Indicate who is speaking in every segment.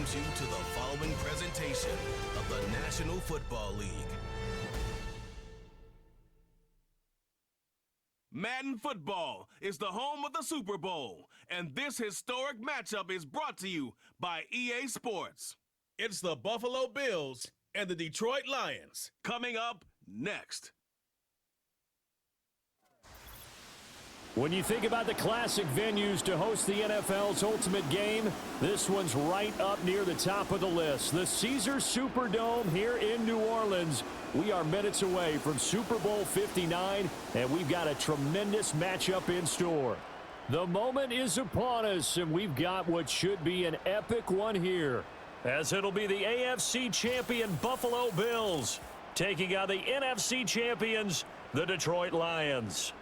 Speaker 1: welcomes you to the following presentation of the National Football League. Madden Football is the home of the Super Bowl, and this historic matchup is brought to you by EA Sports. It's the Buffalo Bills and the Detroit Lions coming up next.
Speaker 2: When you think about the classic venues to host the NFL's ultimate game, this one's right up near the top of the list. The Caesars Superdome here in New Orleans. We are minutes away from Super Bowl 59, and we've got a tremendous matchup in store. The moment is upon us, and we've got what should be an epic one here, as it'll be the AFC champion Buffalo Bills taking on the NFC champions, the Detroit Lions.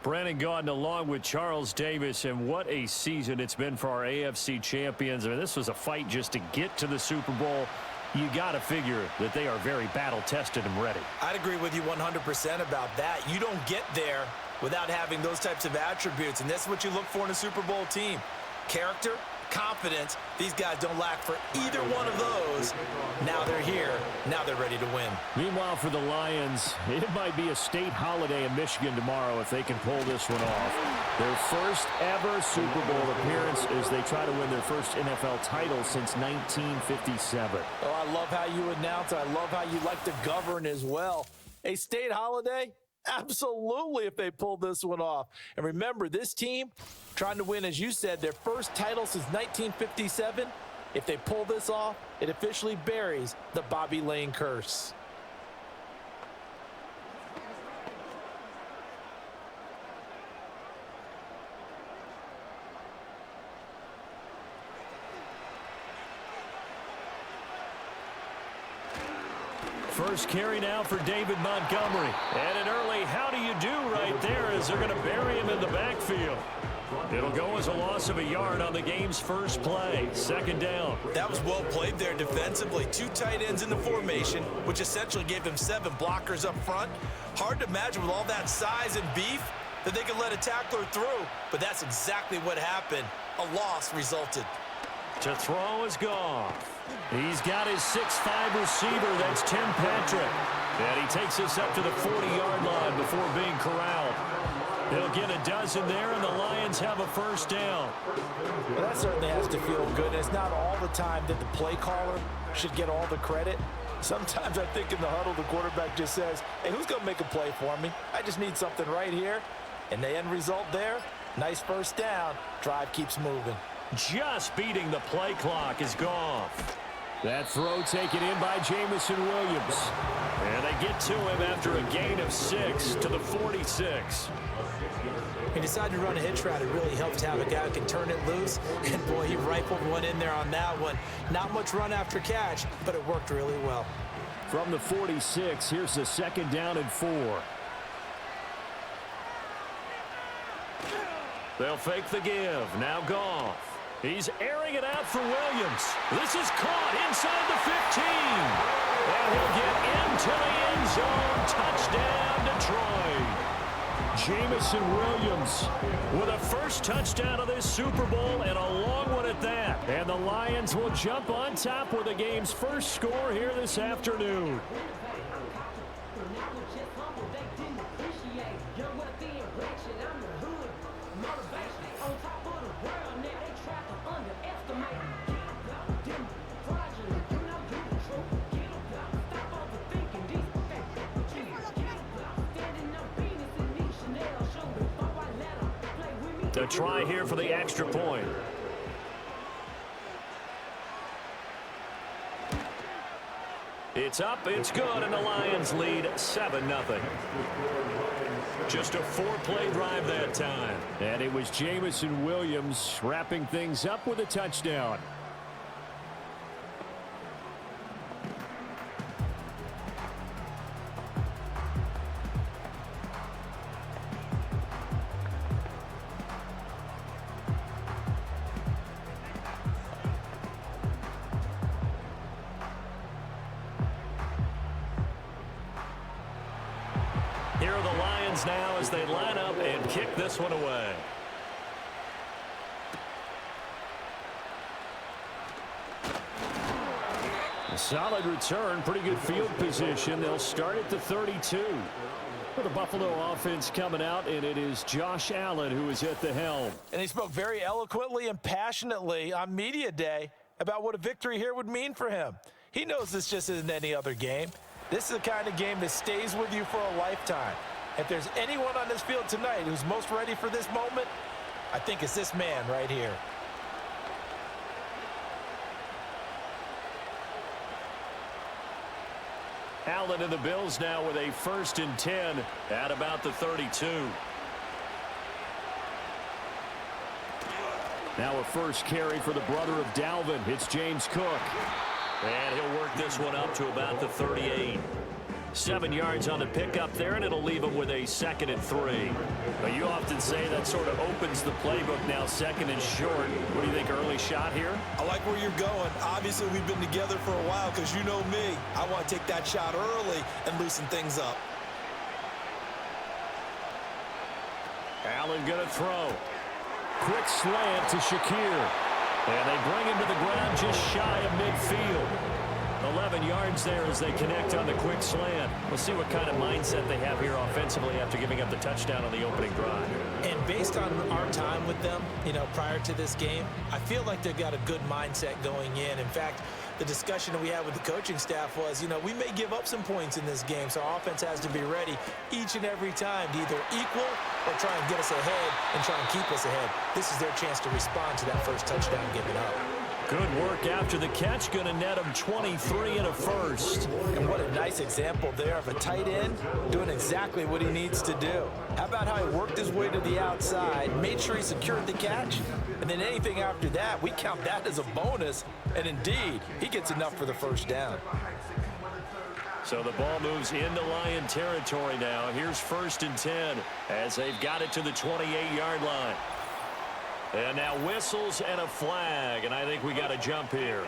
Speaker 2: Brandon Gaudin along with Charles Davis, and what a season it's been for our AFC champions. I mean, this was a fight just to get to the Super Bowl. You got to figure that they are very battle-tested and ready.
Speaker 3: I'd agree with you 100% about that. You don't get there without having those types of attributes, and that's what you look for in a Super Bowl team. Character, confidence. These guys don't lack for either one of those. Now they're here. Now they're ready to win.
Speaker 2: Meanwhile, for the Lions, it might be a state holiday in Michigan tomorrow if they can pull this one off. Their first ever Super Bowl appearance as they try to win their first NFL title since 1957.
Speaker 3: Oh, I love how you announce it. I love how you like to govern as well. A state holiday? Absolutely, if they pull this one off. And remember, this team trying to win, as you said, their first title since 1957. If they pull this off, it officially buries the Bobby Lane curse.
Speaker 2: First carry now for David Montgomery. And an early how do you do right there as they're going to bury him in the backfield. It'll go as a loss of a yard on the game's first play. Second down.
Speaker 3: That was well played there defensively. Two tight ends in the formation, which essentially gave them 7 blockers up front. Hard to imagine with all that size and beef that they could let a tackler through, but that's exactly what happened. A loss resulted.
Speaker 2: To throw is Goff. He's got his 6'5" receiver. That's Tim Patrick. And he takes us up to the 40-yard line before being corralled. He'll get a dozen there, and the Lions have a first down.
Speaker 3: Well, that certainly has to feel good. And it's not all the time that the play caller should get all the credit. Sometimes I think in the huddle, the quarterback just says, hey, who's going to make a play for me? I just need something right here. And the end result there, nice first down. Drive keeps moving.
Speaker 2: Just beating the play clock is Goff. That throw taken in by Jamison Williams. And they get to him after a gain of 6 to the 46.
Speaker 3: He decided to run a hitch route. It really helps to have a guy who can turn it loose. And, boy, he rifled one in there on that one. Not much run after catch, but it worked really well.
Speaker 2: From the 46, here's the second down and 4. They'll fake the give. Now Goff. He's airing it out for Williams. This is caught inside the 15. And he'll get into the end zone. Touchdown, Detroit. Jamison Williams with a first touchdown of this Super Bowl, and a long one at that. And the Lions will jump on top with the game's first score here this afternoon. To try here for the extra point. It's up, it's good, and the Lions lead 7-0. Just a 4-play drive that time. And it was Jamison Williams wrapping things up with a touchdown. Here are the Lions now as they line up and kick this one away. Solid return, pretty good field position. They'll start at the 32. For the Buffalo offense coming out, and it is Josh Allen who is at the helm.
Speaker 3: And he spoke very eloquently and passionately on media day about what a victory here would mean for him. He knows this just isn't any other game. This is the kind of game that stays with you for a lifetime. If there's anyone on this field tonight who's most ready for this moment, I think it's this man right here.
Speaker 2: Allen and the Bills now with a 1st and 10 at about the 32. Now a first carry for the brother of Dalvin. It's James Cook. And he'll work this one up to about the 38. 7 yards on the pickup there, and it'll leave him with a 2nd and 3. But you often say that sort of opens the playbook now, 2nd and short. What do you think, early shot here?
Speaker 4: I like where you're going. Obviously, we've been together for a while because you know me. I want to take that shot early and loosen things up.
Speaker 2: Allen going to throw. Quick slant to Shakir. And they bring him to the ground just shy of midfield. 11 yards there as they connect on the quick slant. We'll see what kind of mindset they have here offensively after giving up the touchdown on the opening drive.
Speaker 3: And based on our time with them, prior to this game, I feel like they've got a good mindset going in. In fact, the discussion that we had with the coaching staff was, we may give up some points in this game, so our offense has to be ready each and every time to either equal or try and get us ahead and try and keep us ahead. This is their chance to respond to that first touchdown given up.
Speaker 2: Good work after the catch. Going to net him 23 and a first.
Speaker 3: And what a nice example there of a tight end doing exactly what he needs to do. How about how he worked his way to the outside, made sure he secured the catch, and then anything after that, we count that as a bonus. And indeed, he gets enough for the first down.
Speaker 2: So the ball moves into Lion territory now. Here's 1st and 10 as they've got it to the 28-yard line. And now whistles and a flag, and I think we got a jump here.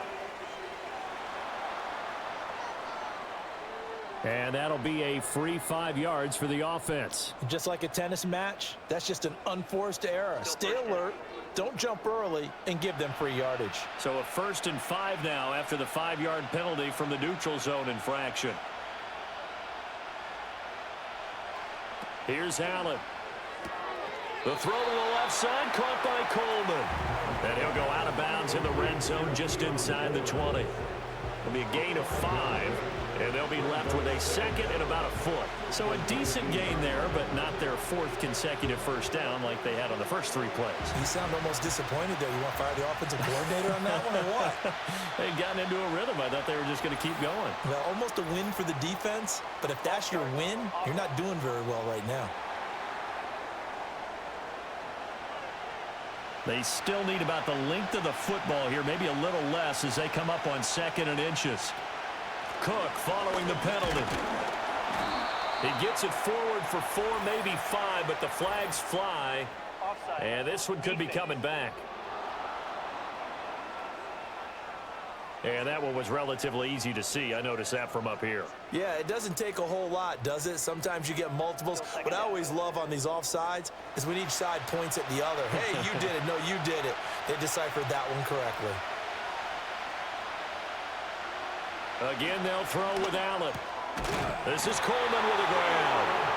Speaker 2: And that'll be a free 5 yards for the offense.
Speaker 3: Just like a tennis match, that's just an unforced error. Stay alert, don't jump early, and give them free yardage.
Speaker 2: So a 1st and 5 now after the 5-yard penalty from the neutral zone infraction. Here's Allen. The throw to the left side, caught by Coleman. And he'll go out of bounds in the red zone just inside the 20. It'll be a gain of 5, and they'll be left with a 2nd and about a foot. So a decent gain there, but not their 4th consecutive first down like they had on the first 3 plays.
Speaker 3: You sound almost disappointed there. You want to fire the offensive coordinator on that one or what?
Speaker 2: They'd gotten into a rhythm. I thought they were just going to keep going.
Speaker 3: Well, almost a win for the defense, but if that's your win, you're not doing very well right now.
Speaker 2: They still need about the length of the football here, maybe a little less as they come up on 2nd and inches. Cook following the penalty. He gets it forward for 4, maybe 5, but the flags fly. And this one could be coming back. And that one was relatively easy to see. I noticed that from up here.
Speaker 3: Yeah, it doesn't take a whole lot, does it? Sometimes you get multiples. What I always love on these offsides is when each side points at the other. Hey, you did it. No, you did it. They deciphered that one correctly.
Speaker 2: Again, they'll throw with Allen. This is Coleman with the ground.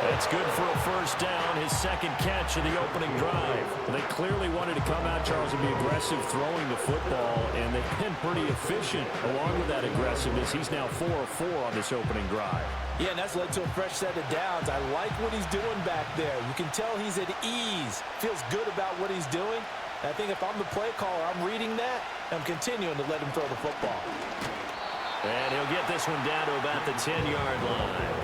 Speaker 2: That's good for a first down, his 2nd catch of the opening drive. They clearly wanted to come out, Charles, and be aggressive throwing the football, and they've been pretty efficient along with that aggressiveness. He's now 4 of 4 on this opening drive.
Speaker 3: Yeah, and that's led to a fresh set of downs. I like what he's doing back there. You can tell he's at ease, feels good about what he's doing. And I think if I'm the play caller, I'm reading that, and I'm continuing to let him throw the football.
Speaker 2: And he'll get this one down to about the 10-yard line.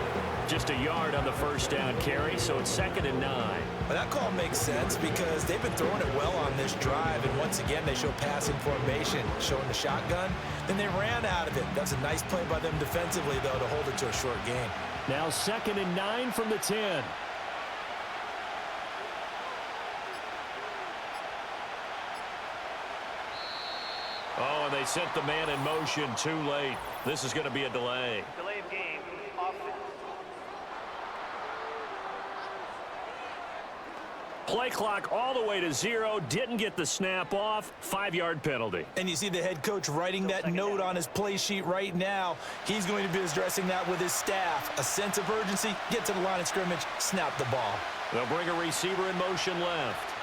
Speaker 2: Just a yard on the first down carry, so it's 2nd and 9.
Speaker 3: Well, that call makes sense because they've been throwing it well on this drive, and once again they show passing formation, showing the shotgun. Then they ran out of it. That's a nice play by them defensively, though, to hold it to a short gain.
Speaker 2: Now 2nd and 9 from the 10. Oh, and they sent the man in motion too late. This is going to be a delay.
Speaker 5: Delay of game.
Speaker 2: Play clock all the way to 0. Didn't get the snap off. 5-yard penalty.
Speaker 4: And you see the head coach writing that note on his play sheet right now. He's going to be addressing that with his staff. A sense of urgency, get to the line of scrimmage, snap the ball.
Speaker 2: They'll bring a receiver in motion left.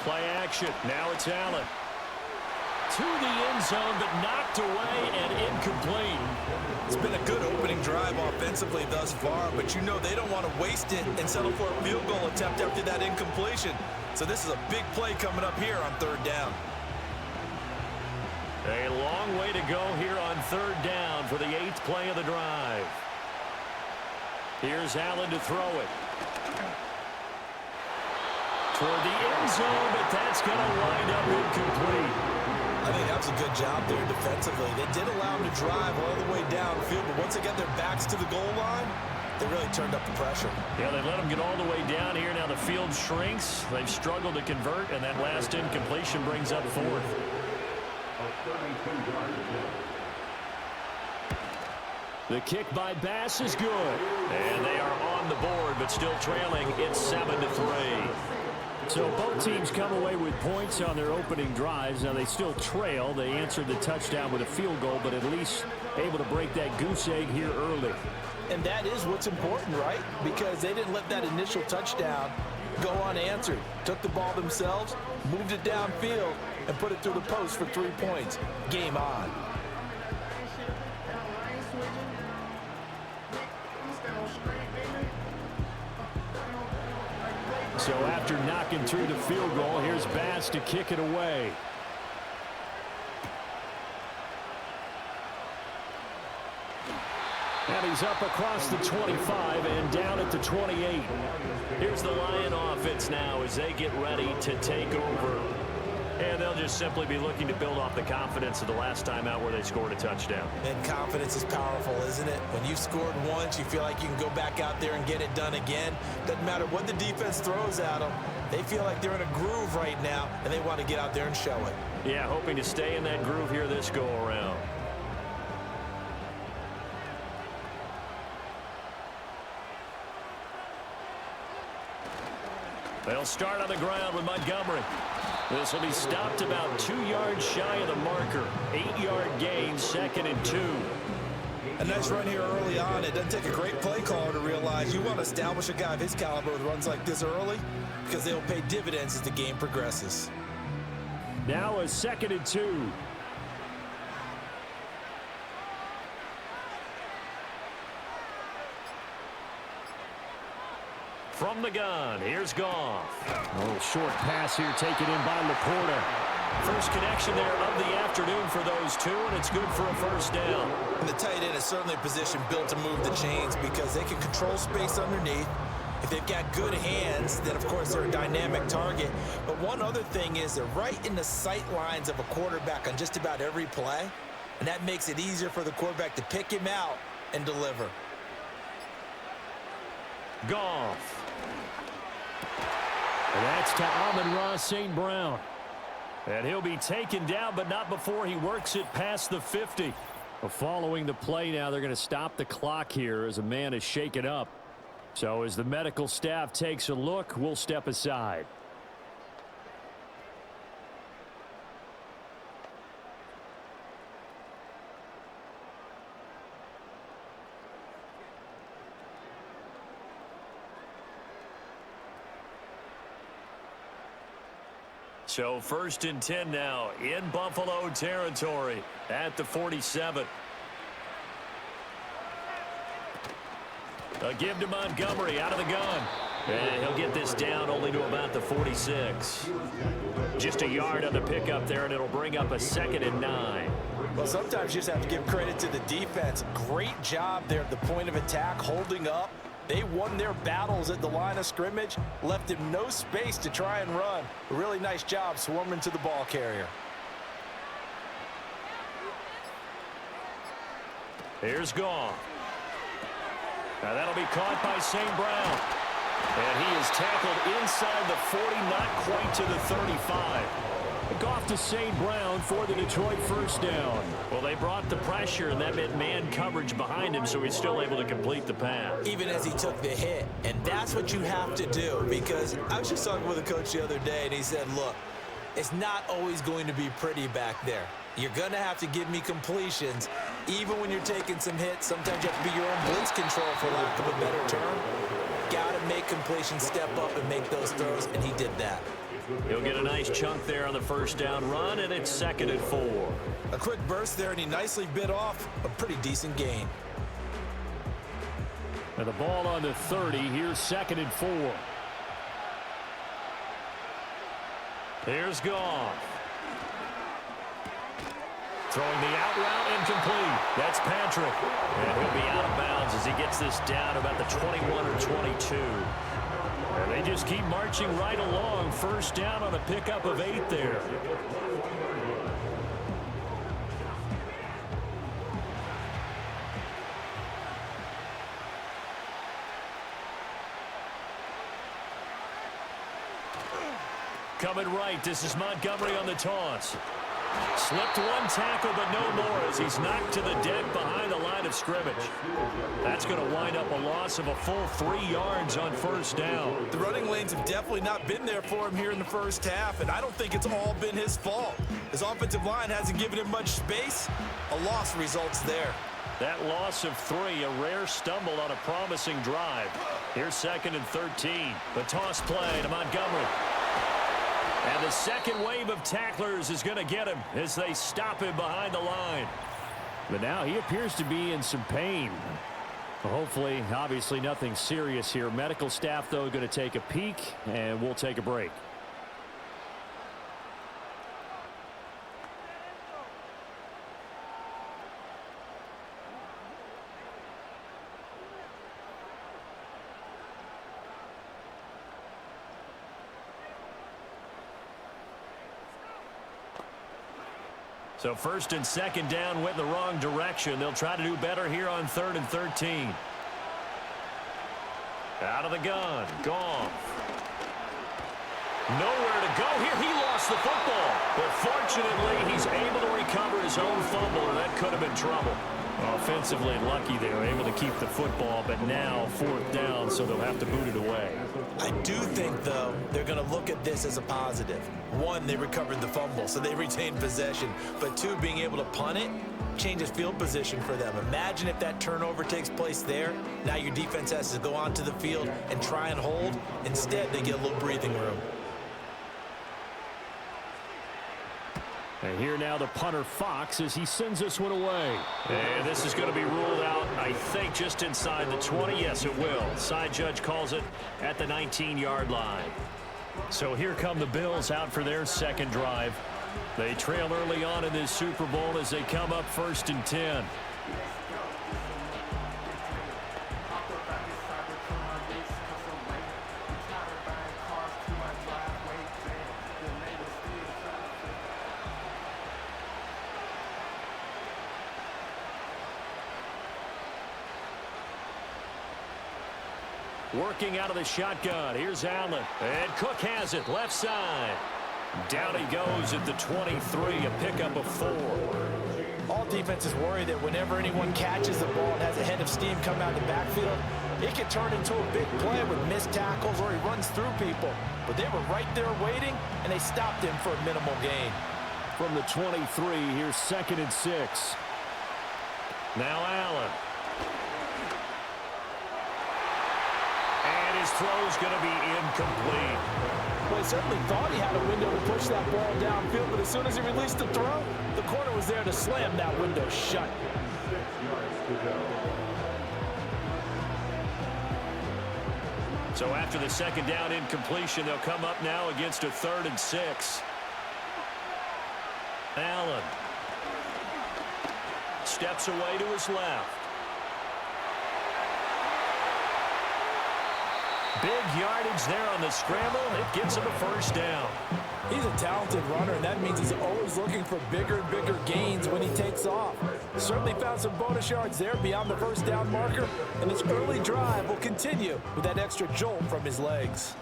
Speaker 2: Play action. Now it's Allen. To the end zone, but knocked away and incomplete.
Speaker 4: It's been a good opening drive offensively thus far, but you know they don't want to waste it and settle for a field goal attempt after that incompletion. So this is a big play coming up here on 3rd down.
Speaker 2: A long way to go here on 3rd down for the 8th play of the drive. Here's Allen to throw it. Toward the end zone, but that's going to wind up incomplete.
Speaker 4: I think that was a good job there defensively. They did allow them to drive all the way downfield, but once they got their backs to the goal line, they really turned up the pressure.
Speaker 2: Yeah, they let them get all the way down here. Now the field shrinks. They've struggled to convert, and that last incompletion brings up 4th. The kick by Bass is good. And they are on the board, but still trailing. It's 7-3. So both teams come away with points on their opening drives. Now they still trail. They answered the touchdown with a field goal, but at least able to break that goose egg here early.
Speaker 3: And that is what's important, right? Because they didn't let that initial touchdown go unanswered. Took the ball themselves, moved it downfield, and put it through the post for 3 points. Game on.
Speaker 2: So after knocking through the field goal, here's Bass to kick it away. And he's up across the 25 and down at the 28. Here's the Lion offense now as they get ready to take over. And they'll just simply be looking to build off the confidence of the last time out where they scored a touchdown.
Speaker 4: And confidence is powerful, isn't it? When you've scored once, you feel like you can go back out there and get it done again. Doesn't matter what the defense throws at them. They feel like they're in a groove right now, and they want to get out there and show it.
Speaker 2: Yeah, hoping to stay in that groove here this go-around. They'll start on the ground with Montgomery. This will be stopped about 2 yards shy of the marker. 8-yard gain, 2nd and 2.
Speaker 4: A nice run here early on. It doesn't take a great play caller to realize you want to establish a guy of his caliber with runs like this early because they'll pay dividends as the game progresses.
Speaker 2: Now a 2nd and 2. From the gun, here's Goff. A little short pass here taken in by Laporta. First connection there of the afternoon for those two, and it's good for a 1st down.
Speaker 4: And the tight end is certainly a position built to move the chains because they can control space underneath. If they've got good hands, then of course they're a dynamic target. But one other thing is they're right in the sight lines of a quarterback on just about every play, and that makes it easier for the quarterback to pick him out and deliver.
Speaker 2: Goff. And that's to Amon-Ra St. Brown. And he'll be taken down, but not before he works it past the 50. Well, following the play now, they're going to stop the clock here as a man is shaken up. So as the medical staff takes a look, we'll step aside. So 1st and 10 now in Buffalo territory at the 47. A give to Montgomery out of the gun. And he'll get this down only to about the 46. Just a yard on the pickup there, and it'll bring up a 2nd and 9.
Speaker 3: Well, sometimes you just have to give credit to the defense. Great job there at the point of attack, holding up. They won their battles at the line of scrimmage, left him no space to try and run. A really nice job swarming to the ball carrier.
Speaker 2: Here's Goff. Now that'll be caught by St. Brown. And he is tackled inside the 40, not quite to the 35. Off to St. Brown for the Detroit first down. Well, they brought the pressure, and that meant man coverage behind him, so he's still able to complete the pass.
Speaker 4: Even as he took the hit, and that's what you have to do, because I was just talking with a coach the other day, and he said, look, it's not always going to be pretty back there. You're going to have to give me completions, even when you're taking some hits. Sometimes you have to be your own blitz control, for lack of a better term. Got to make completions, step up, and make those throws, and he did that.
Speaker 2: He'll get a nice chunk there on the first down run, and it's 2nd and 4.
Speaker 4: A quick burst there, and he nicely bit off a pretty decent gain.
Speaker 2: And the ball on the 30. Here's 2nd and 4. Here's Goff. Throwing the out route, incomplete. That's Patrick. And he'll be out of bounds as he gets this down about the 21 or 22. And they just keep marching right along. First down on a pickup of 8 there. Coming right, this is Montgomery on the toss. Slipped one tackle, but no more as he's knocked to the deck behind the line of scrimmage. That's going to wind up a loss of a full 3 yards on first down.
Speaker 4: The running lanes have definitely not been there for him here in the first half, and I don't think it's all been his fault. His offensive line hasn't given him much space. A loss results there.
Speaker 2: That loss of 3, a rare stumble on a promising drive. Here's 2nd and 13. The toss play to Montgomery. And the second wave of tacklers is going to get him as they stop him behind the line. But now he appears to be in some pain. Well, hopefully, obviously nothing serious here. Medical staff, though, going to take a peek, and we'll take a break. So 1st and 2nd down went in the wrong direction. They'll try to do better here on 3rd and 13. Out of the gun. Goff. Nowhere to go here. He lost the football. But fortunately, he's able to recover his own fumble, or that could have been trouble. Offensively lucky they were able to keep the football, but now 4th down, so they'll have to boot it away.
Speaker 4: I do think, though, they're going to look at this as a positive. 1, they recovered the fumble, so they retained possession. But 2, being able to punt it changes field position for them. Imagine if that turnover takes place there. Now your defense has to go onto the field and try and hold. Instead, they get a little breathing room.
Speaker 2: And here now the punter Fox as he sends this one away. And this is going to be ruled out, I think, just inside the 20. Yes, it will. Side judge calls it at the 19-yard line. So here come the Bills out for their second drive. They trail early on in this Super Bowl as they come up 1st and 10. Working out of the shotgun. Here's Allen. And Cook has it. Left side. Down he goes at the 23. A pickup of 4.
Speaker 3: All defenses worry that whenever anyone catches the ball and has a head of steam come out of the backfield, it can turn into a big play with missed tackles or he runs through people. But they were right there waiting, and they stopped him for a minimal gain.
Speaker 2: From the 23, here's 2nd and 6. Now Allen. His throw is going to be incomplete.
Speaker 3: Well, he certainly thought he had a window to push that ball downfield, but as soon as he released the throw, the corner was there to slam that window shut.
Speaker 2: So after the 2nd down incompletion, they'll come up now against a 3rd and 6. Allen steps away to his left. Big yardage there on the scramble. It gets him a first down.
Speaker 3: He's a talented runner, and that means he's always looking for bigger and bigger gains when he takes off. Certainly found some bonus yards there beyond the first down marker, and his early drive will continue with that extra jolt from his legs.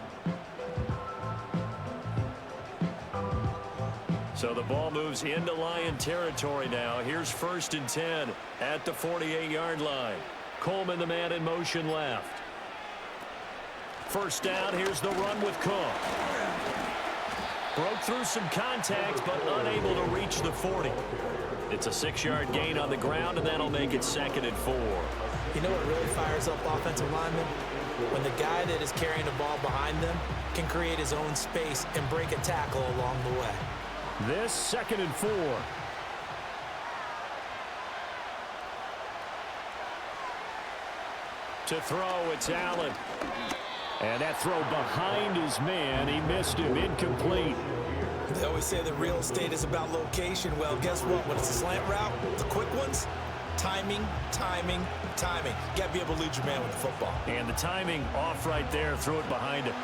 Speaker 2: So the ball moves into Lion territory now. Here's 1st and 10 at the 48-yard line. Coleman, the man in motion left. First down, here's the run with Cook. Broke through some contact, but unable to reach the 40. It's a 6-yard gain on the ground, and that'll make it 2nd and 4.
Speaker 4: You know what really fires up offensive linemen? When the guy that is carrying the ball behind them can create his own space and break a tackle along the way.
Speaker 2: This 2nd and 4. To throw, it's Allen. And that throw behind his man, he missed him, incomplete.
Speaker 4: They always say that real estate is about location. Well, guess what? When it's a slant route, the quick ones, timing, timing, timing. You got to be able to lead your man with the football.
Speaker 2: And the timing off right there, threw it behind him.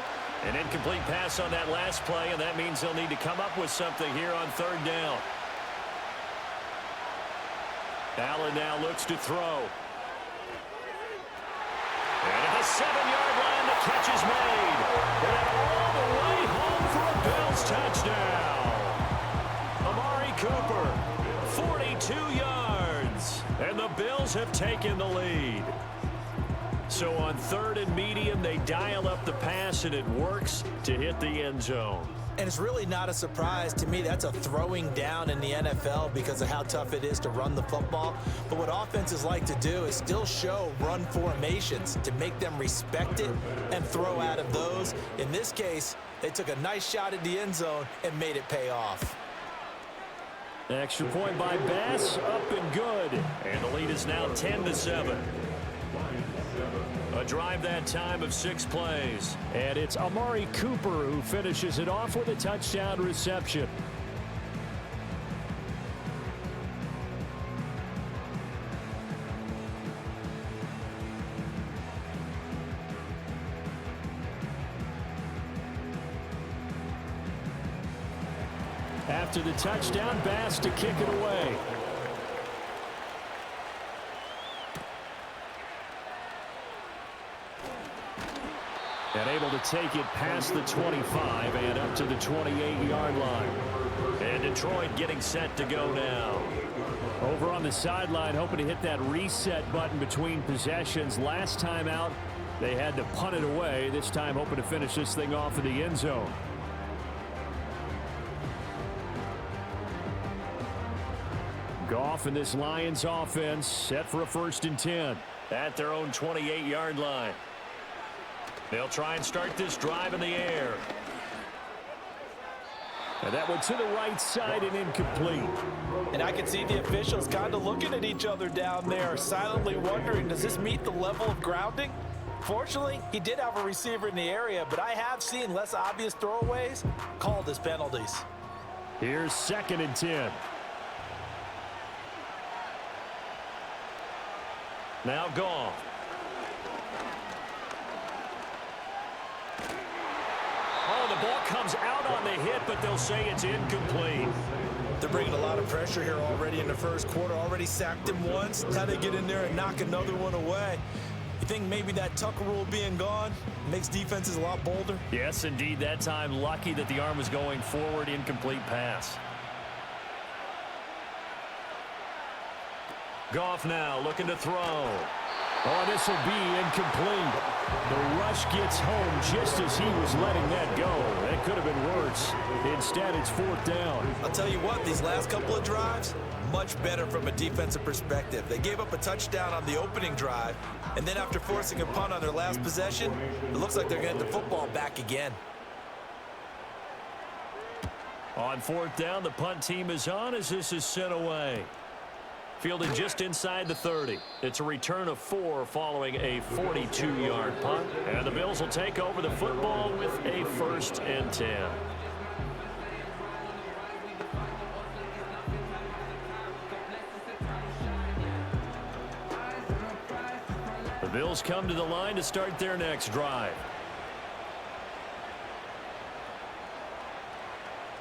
Speaker 2: An incomplete pass on that last play, and that means they'll need to come up with something here on 3rd down. Allen now looks to throw. And at the 7-yard line, the catch is made. And all the way home for a Bills touchdown. Amari Cooper, 42 yards. And the Bills have taken the lead. So on 3rd and medium, they dial up the pass, and it works to hit the end zone.
Speaker 4: And it's really not a surprise to me. That's a throwing down in the NFL because of how tough it is to run the football. But what offenses like to do is still show run formations to make them respect it and throw out of those. In this case, they took a nice shot at the end zone and made it pay off.
Speaker 2: Extra point by Bass, up and good. And the lead is now 10-7. A drive that time of 6 plays. And it's Amari Cooper who finishes it off with a touchdown reception. After the touchdown, Bass to kick it away. And able to take it past the 25 and up to the 28-yard line. And Detroit getting set to go now. Over on the sideline, hoping to hit that reset button between possessions. Last time out, they had to punt it away. This time hoping to finish this thing off in the end zone. Goff and this Lions offense set for a 1st and 10 at their own 28-yard line. They'll try and start this drive in the air. And that one to the right side and incomplete.
Speaker 3: And I can see the officials kind of looking at each other down there, silently wondering, does this meet the level of grounding? Fortunately, he did have a receiver in the area, but I have seen less obvious throwaways called as penalties.
Speaker 2: Here's 2nd and 10. Now Goff. Oh, the ball comes out on the hit, but they'll say it's incomplete.
Speaker 4: They're bringing a lot of pressure here already in the first quarter. Already sacked him once. Now they get in there and knock another one away. You think maybe that Tucker rule being gone makes defenses a lot bolder?
Speaker 2: Yes, indeed. That time, lucky that the arm was going forward. Incomplete pass. Goff now looking to throw. Oh, this will be incomplete. The rush gets home just as he was letting that go. That could have been worse. Instead, it's 4th down.
Speaker 4: I'll tell you what, these last couple of drives, much better from a defensive perspective. They gave up a touchdown on the opening drive, and then after forcing a punt on their last possession, it looks like they're getting the football back again.
Speaker 2: On 4th down, the punt team is on as this is sent away. Fielded just inside the 30. It's a return of 4 following a 42-yard punt. And the Bills will take over the football with a 1st and 10. The Bills come to the line to start their next drive.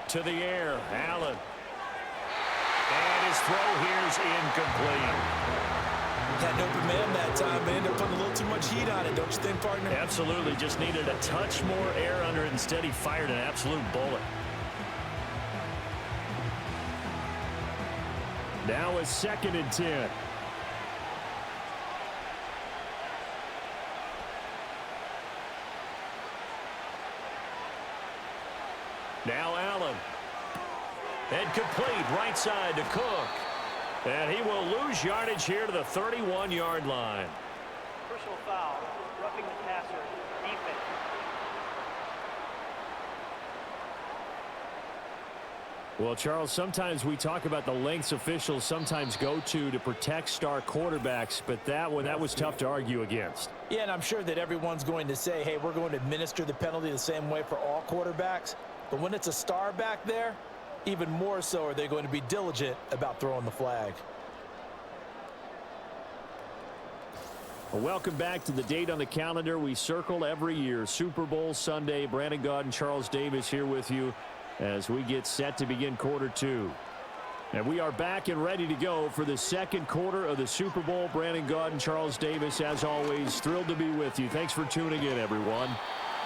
Speaker 2: To the air, Allen. And his throw here is incomplete.
Speaker 4: Had an open man that time, but ended up putting a little too much heat on it, don't you think, partner?
Speaker 2: Absolutely. Just needed a touch more air under it. Instead, he fired an absolute bullet. Now a 2nd and 10. Now Allen. And complete right side to Cook. And he will lose yardage here to the 31-yard line.
Speaker 5: Personal foul, roughing the passer, defense.
Speaker 2: Well, Charles, sometimes we talk about the lengths officials sometimes go to protect star quarterbacks, but that was tough to argue against.
Speaker 3: Yeah, and I'm sure that everyone's going to say, hey, we're going to administer the penalty the same way for all quarterbacks. But when it's a star back there, even more so are they going to be diligent about throwing the flag.
Speaker 2: Well, welcome back to the date on the calendar we circle every year. Super Bowl Sunday. Brandon Gaudin, Charles Davis here with you as we get set to begin quarter 2. And we are back and ready to go for the 2nd quarter of the Super Bowl. Brandon Gaudin, Charles Davis, as always, thrilled to be with you. Thanks for tuning in, everyone.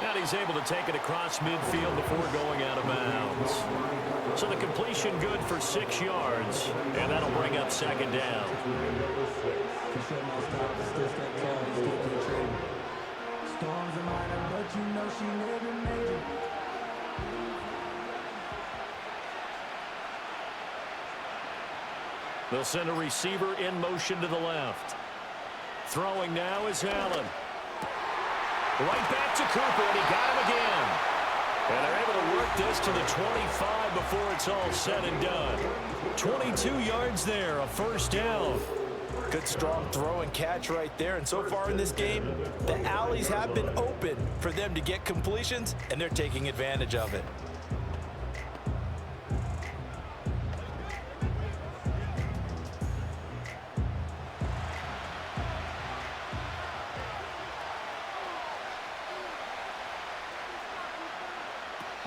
Speaker 2: And he's able to take it across midfield before going out of bounds. So the completion good for 6 yards, and that'll bring up 2nd down. They'll send a receiver in motion to the left. Throwing now is Allen. Right back to Cooper, and he got him again. And they're able to work this to the 25 before it's all said and done. 22 yards there, a 1st down.
Speaker 3: Good strong throw and catch right there. And so far in this game, the alleys have been open for them to get completions, and they're taking advantage of it.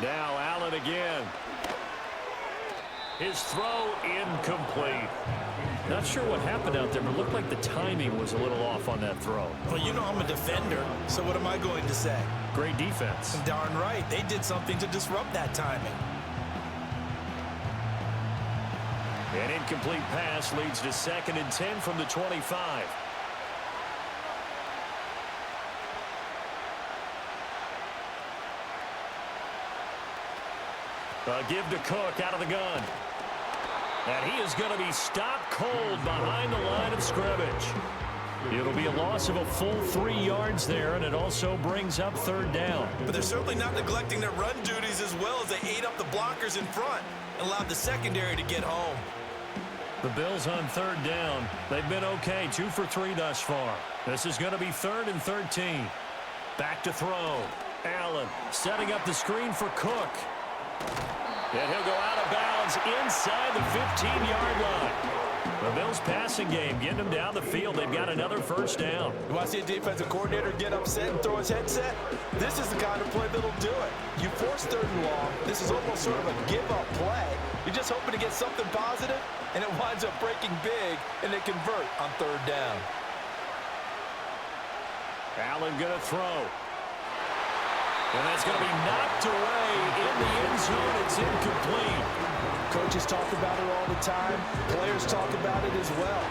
Speaker 2: Now Allen again. His throw incomplete. Not sure what happened out there, but it looked like the timing was a little off on that throw.
Speaker 4: Well, you know I'm a defender, so what am I going to say?
Speaker 2: Great defense.
Speaker 4: Darn right. They did something to disrupt that timing.
Speaker 2: An incomplete pass leads to 2nd and 10 from the 25. A give to Cook out of the gun. And he is going to be stopped cold behind the line of scrimmage. It'll be a loss of a full 3 yards there, and it also brings up 3rd down.
Speaker 4: But they're certainly not neglecting their run duties as well as they ate up the blockers in front and allowed the secondary to get home.
Speaker 2: The Bills on 3rd down. They've been okay, 2 for 3 thus far. This is going to be 3rd and 13. Back to throw. Allen setting up the screen for Cook. And he'll go out of bounds inside the 15-yard line. The Bills passing game getting them down the field. They've got another 1st down.
Speaker 3: You want to see a defensive coordinator get upset and throw his headset? This is the kind of play that'll do it. You force 3rd and long. This is almost sort of a give-up play. You're just hoping to get something positive, and it winds up breaking big, and they convert on 3rd down.
Speaker 2: Allen going to throw. And that's going to be knocked away in the end zone. It's incomplete.
Speaker 3: Coaches talk about it all the time. Players talk about it as well.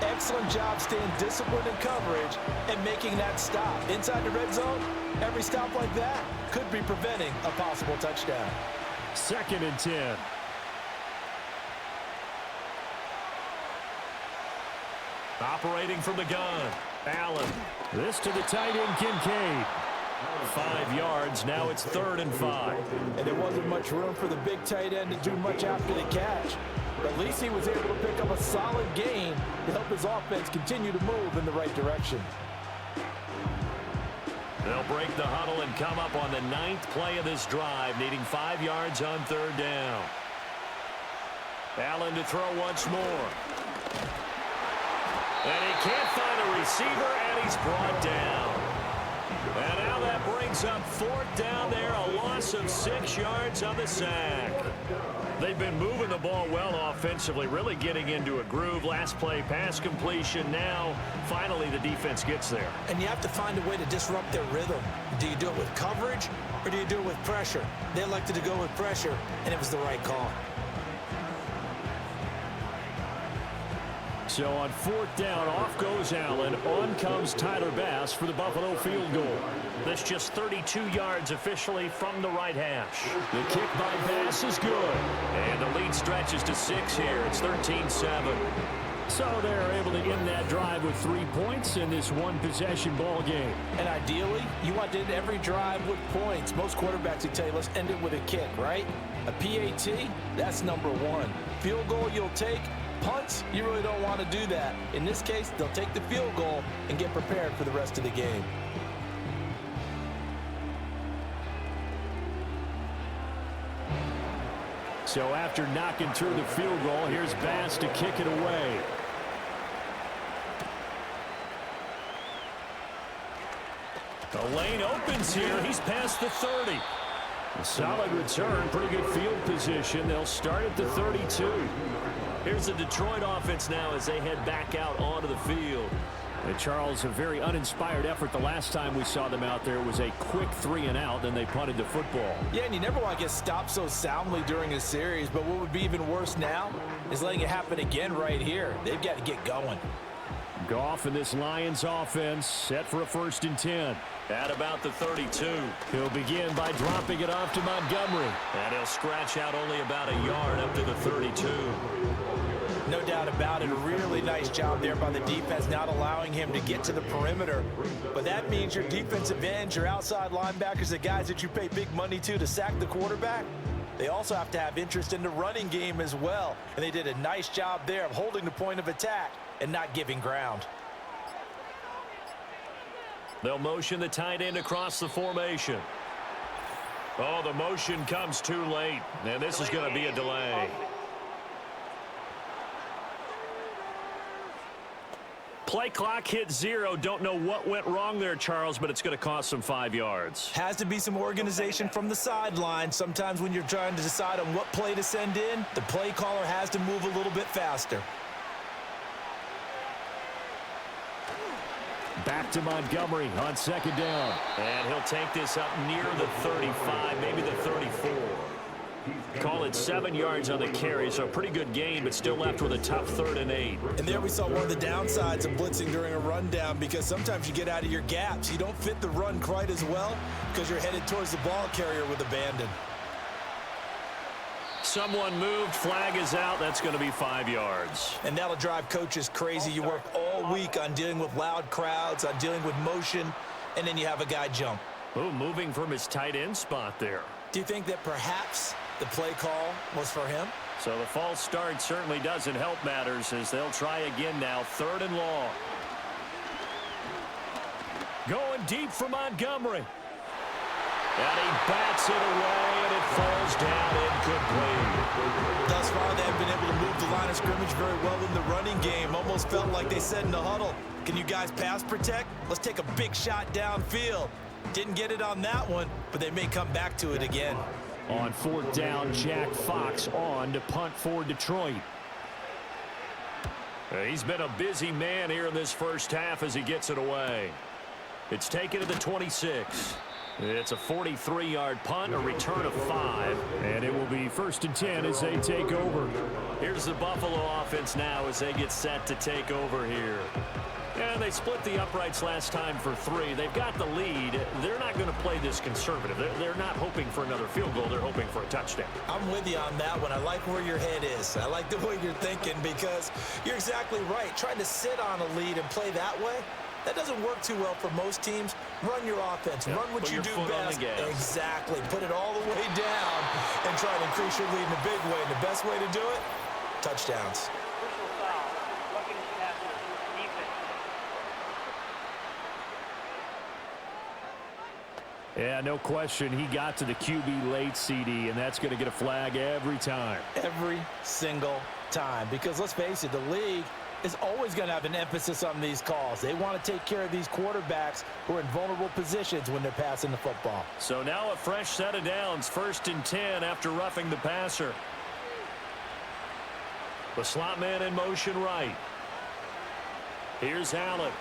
Speaker 3: Excellent job staying disciplined in coverage and making that stop. Inside the red zone, every stop like that could be preventing a possible touchdown.
Speaker 2: 2nd and 10. Operating from the gun. Allen. This to the tight end, Kincaid. 5 yards. Now it's 3rd and 5.
Speaker 3: And there wasn't much room for the big tight end to do much after the catch. But at least he was able to pick up a solid gain to help his offense continue to move in the right direction.
Speaker 2: They'll break the huddle and come up on the 9th play of this drive, needing 5 yards on 3rd down. Allen to throw once more. And he can't find a receiver, and he's brought down. And now that brings brings up 4th down there, a loss of 6 yards on the sack. They've been moving the ball well offensively, really getting into a groove. Last play, pass completion. Now, finally, the defense gets there.
Speaker 4: And you have to find a way to disrupt their rhythm. Do you do it with coverage or do you do it with pressure? They elected to go with pressure, and it was the right call.
Speaker 2: So on 4th down, off goes Allen. On comes Tyler Bass for the Buffalo field goal. That's just 32 yards officially from the right hash. The kick by Bass is good. And the lead stretches to 6 here. It's 13-7. So they're able to end that drive with 3 points in this one-possession ball game.
Speaker 3: And ideally, you want to end every drive with points. Most quarterbacks would tell you, let's end it with a kick, right? A PAT, that's number 1. Field goal you'll take. Punts, you really don't want to do that. In this case, they'll take the field goal and get prepared for the rest of the game.
Speaker 2: So after knocking through the field goal, here's Bass to kick it away. The lane opens here. He's past the 30. A solid return, pretty good field position. They'll start at the 32. Here's the Detroit offense now as they head back out onto the field. And Charles, a very uninspired effort. The last time we saw them out there was a quick 3 and out, then they punted the football.
Speaker 3: Yeah, and you never want to get stopped so soundly during a series, but what would be even worse now is letting it happen again right here. They've got to get going.
Speaker 2: Goff and this Lions offense set for a 1st and 10. At about the 32. He'll begin by dropping it off to Montgomery. And he'll scratch out only about a yard up to the 32.
Speaker 3: No doubt about it. A really nice job there by the defense, not allowing him to get to the perimeter. But that means your defensive ends, your outside linebackers, the guys that you pay big money to sack the quarterback, they also have to have interest in the running game as well. And they did a nice job there of holding the point of attack and not giving ground.
Speaker 2: They'll motion the tight end across the formation. Oh, the motion comes too late. And this is going to be a delay. Play clock hit 0. Don't know what went wrong there, Charles, but it's going to cost them 5 yards.
Speaker 3: Has to be some organization from the sideline. Sometimes when you're trying to decide on what play to send in, the play caller has to move a little bit faster.
Speaker 2: Back to Montgomery on 2nd down. And he'll take this up near the 35, maybe the 34. Call it 7 yards on the carry, so a pretty good gain, but still left with a tough 3rd and 8.
Speaker 4: And there we saw one of the downsides of blitzing during a rundown, because sometimes you get out of your gaps. You don't fit the run quite as well because you're headed towards the ball carrier with abandon.
Speaker 2: Someone moved, flag is out. That's going to be 5 yards.
Speaker 4: And that'll drive coaches crazy. You work all week on dealing with loud crowds, on dealing with motion, and then you have a guy jump.
Speaker 2: Oh, moving from his tight end spot there.
Speaker 4: Do you think that perhaps the play call was for him?
Speaker 2: So the false start certainly doesn't help matters as they'll try again now, 3rd and long. Going deep for Montgomery. And he bats it away, and it falls down incomplete.
Speaker 4: Thus far, they have been able to move the line of scrimmage very well in the running game. Almost felt like they said in the huddle, can you guys pass protect? Let's take a big shot downfield. Didn't get it on that one, but they may come back to it again.
Speaker 2: On 4th down, Jack Fox on to punt for Detroit. He's been a busy man here in this first half as he gets it away. It's taken to the 26. It's a 43-yard punt, a return of 5. And it will be 1st and 10 as they take over. Here's the Buffalo offense now as they get set to take over here. And they split the uprights last time for 3. They've got the lead. They're not going to play this conservative. They're not hoping for another field goal. They're hoping for a touchdown.
Speaker 4: I'm with you on that one. I like where your head is. I like the way you're thinking because you're exactly right. Trying to sit on a lead and play that way, that doesn't work too well for most teams. Run your offense.
Speaker 2: Yep.
Speaker 4: Run what
Speaker 2: Put
Speaker 4: you
Speaker 2: your
Speaker 4: do
Speaker 2: foot on
Speaker 4: best.
Speaker 2: the gas.
Speaker 4: Exactly. Put it all the way down and try to increase your lead in a big way. And the best way to do it, touchdowns.
Speaker 5: Personal foul. Roughing the passer. Defense.
Speaker 2: Yeah, no question. He got to the QB late, CD, and that's going to get a flag every time.
Speaker 3: Every single time. Because let's face it, the league is always going to have an emphasis on these calls. They want to take care of these quarterbacks who are in vulnerable positions when they're passing the football.
Speaker 2: So now a fresh set of downs, 1st and 10 after roughing the passer. The slot man in motion right. Here's Allen.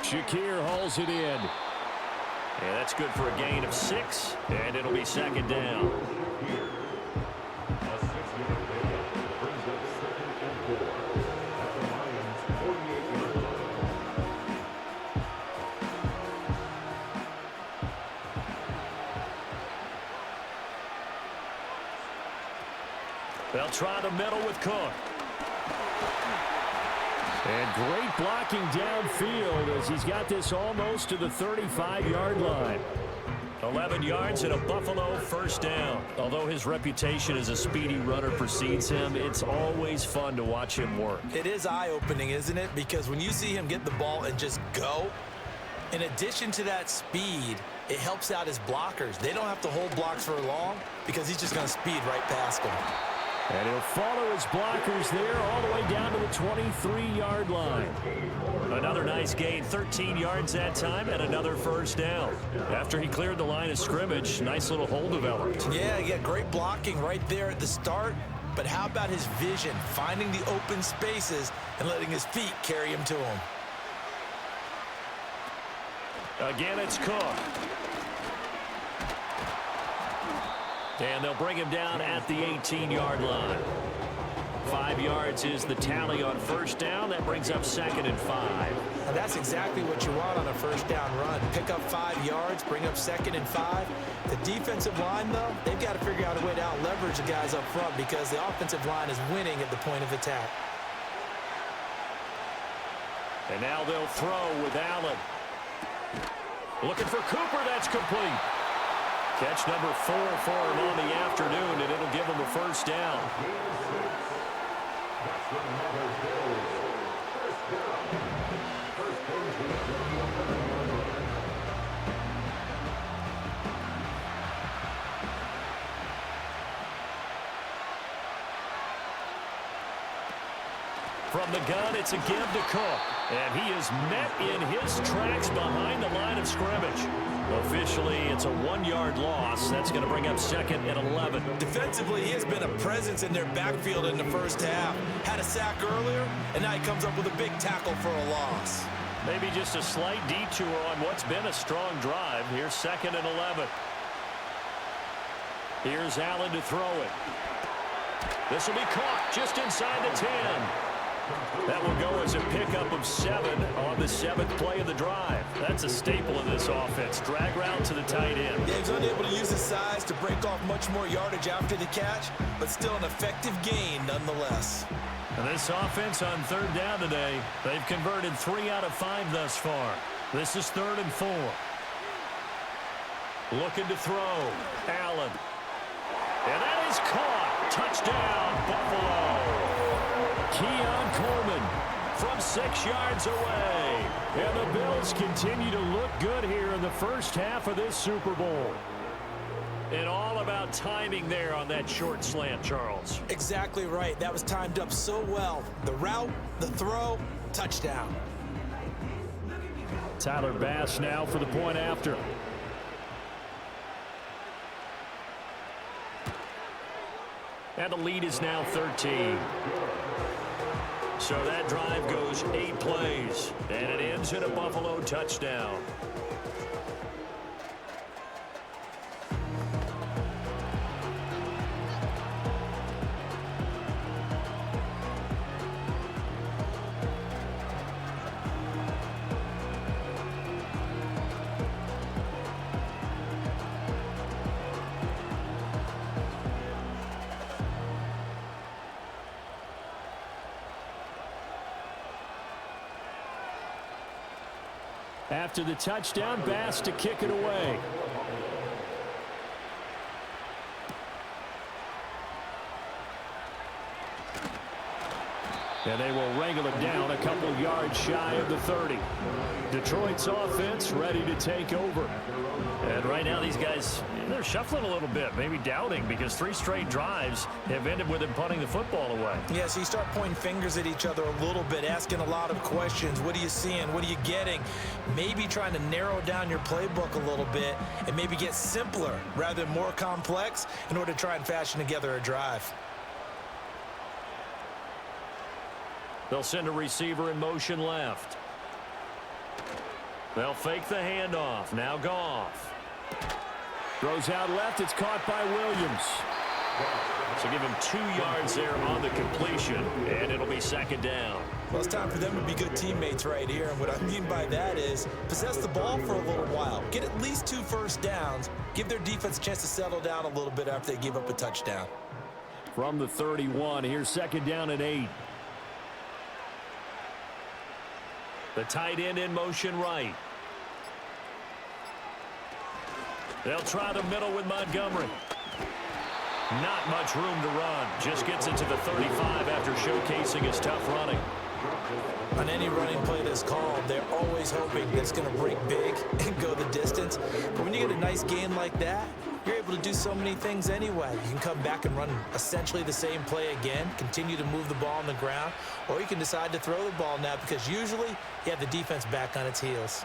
Speaker 2: Shakir hauls it in. Yeah, that's good for a gain of 6, and it'll be 2nd down. They'll try the middle with Cook. And great blocking downfield as he's got this almost to the 35-yard line. 11 yards and a Buffalo 1st down. Although his reputation as a speedy runner precedes him, it's always fun to watch him work.
Speaker 4: It is eye-opening, isn't it? Because when you see him get the ball and just go, in addition to that speed, it helps out his blockers. They don't have to hold blocks for long because he's just going to speed right past them.
Speaker 2: And he'll follow his blockers there all the way down to the 23-yard line. Another nice gain, 13 yards that time, and another 1st down. After he cleared the line of scrimmage, nice little hole developed.
Speaker 4: Yeah, great blocking right there at the start. But how about his vision, finding the open spaces and letting his feet carry him to him?
Speaker 2: Again, it's Cook. And they'll bring him down at the 18-yard line. 5 yards is the tally on 1st down. That brings up 2nd and 5.
Speaker 4: And that's exactly what you want on a 1st down run. Pick up 5 yards, bring up 2nd and 5. The defensive line, though, they've got to figure out a way to out-leverage the guys up front because the offensive line is winning at the point of attack.
Speaker 2: And now they'll throw with Allen. Looking for Cooper. That's complete. Catch number 4 for him on the afternoon, and it'll give him a 1st down. From the gun, it's a give to Cook. And he is met in his tracks behind the line of scrimmage. Officially, it's a 1-yard loss. That's going to bring up 2nd and 11.
Speaker 4: Defensively, he has been a presence in their backfield in the 1st half. Had a sack earlier, and now he comes up with a big tackle for a loss.
Speaker 2: Maybe just a slight detour on what's been a strong drive. Here's 2nd and 11. Here's Allen to throw it. This will be caught just inside the 10. That will go as a pickup of 7 on the 7th play of the drive. That's a staple in this offense. Drag route to the tight end.
Speaker 4: Yeah, he's unable to use his size to break off much more yardage after the catch, but still an effective gain nonetheless.
Speaker 2: And this offense on 3rd down today, they've converted 3 out of 5 thus far. This is 3rd and 4. Looking to throw. Allen. And that is caught. Touchdown, Buffalo. Keon Coleman from 6 yards away. And the Bills continue to look good here in the 1st half of this Super Bowl. And all about timing there on that short slant, Charles.
Speaker 4: Exactly right. That was timed up so well. The route, the throw, touchdown.
Speaker 2: Tyler Bass now for the point after. And the lead is now 13. So that drive goes 8 plays, and it ends in a Buffalo touchdown. After the touchdown, Bass to kick it away. And they will wrangle it down a couple yards shy of the 30. Detroit's offense ready to take over.
Speaker 6: And right now these guys, they're shuffling a little bit, maybe doubting, because 3 straight drives have ended with them punting the football away.
Speaker 4: Yeah, so you start pointing fingers at each other a little bit, asking a lot of questions. What are you seeing? What are you getting? Maybe trying to narrow down your playbook a little bit and maybe get simpler rather than more complex in order to try and fashion together a drive.
Speaker 2: They'll send a receiver in motion left. They'll fake the handoff. Now Goff. Throws out left. It's caught by Williams. So give him 2 yards there on the completion, and it'll be second down.
Speaker 4: Well, it's time for them to be good teammates right here. And what I mean by that is possess the ball for a little while. Get at least 2 first downs. Give their defense a chance to settle down a little bit after they give up a touchdown.
Speaker 2: From the 31, here's second down and 8. The tight end in motion right. They'll try the middle with Montgomery. Not much room to run. Just gets it to the 35 after showcasing his tough running.
Speaker 4: On any running play that's called, they're always hoping that it's going to break big and go the distance. But when you get a nice gain like that, you're able to do so many things anyway. You can come back and run essentially the same play again, continue to move the ball on the ground, or you can decide to throw the ball now because usually you have the defense back on its heels.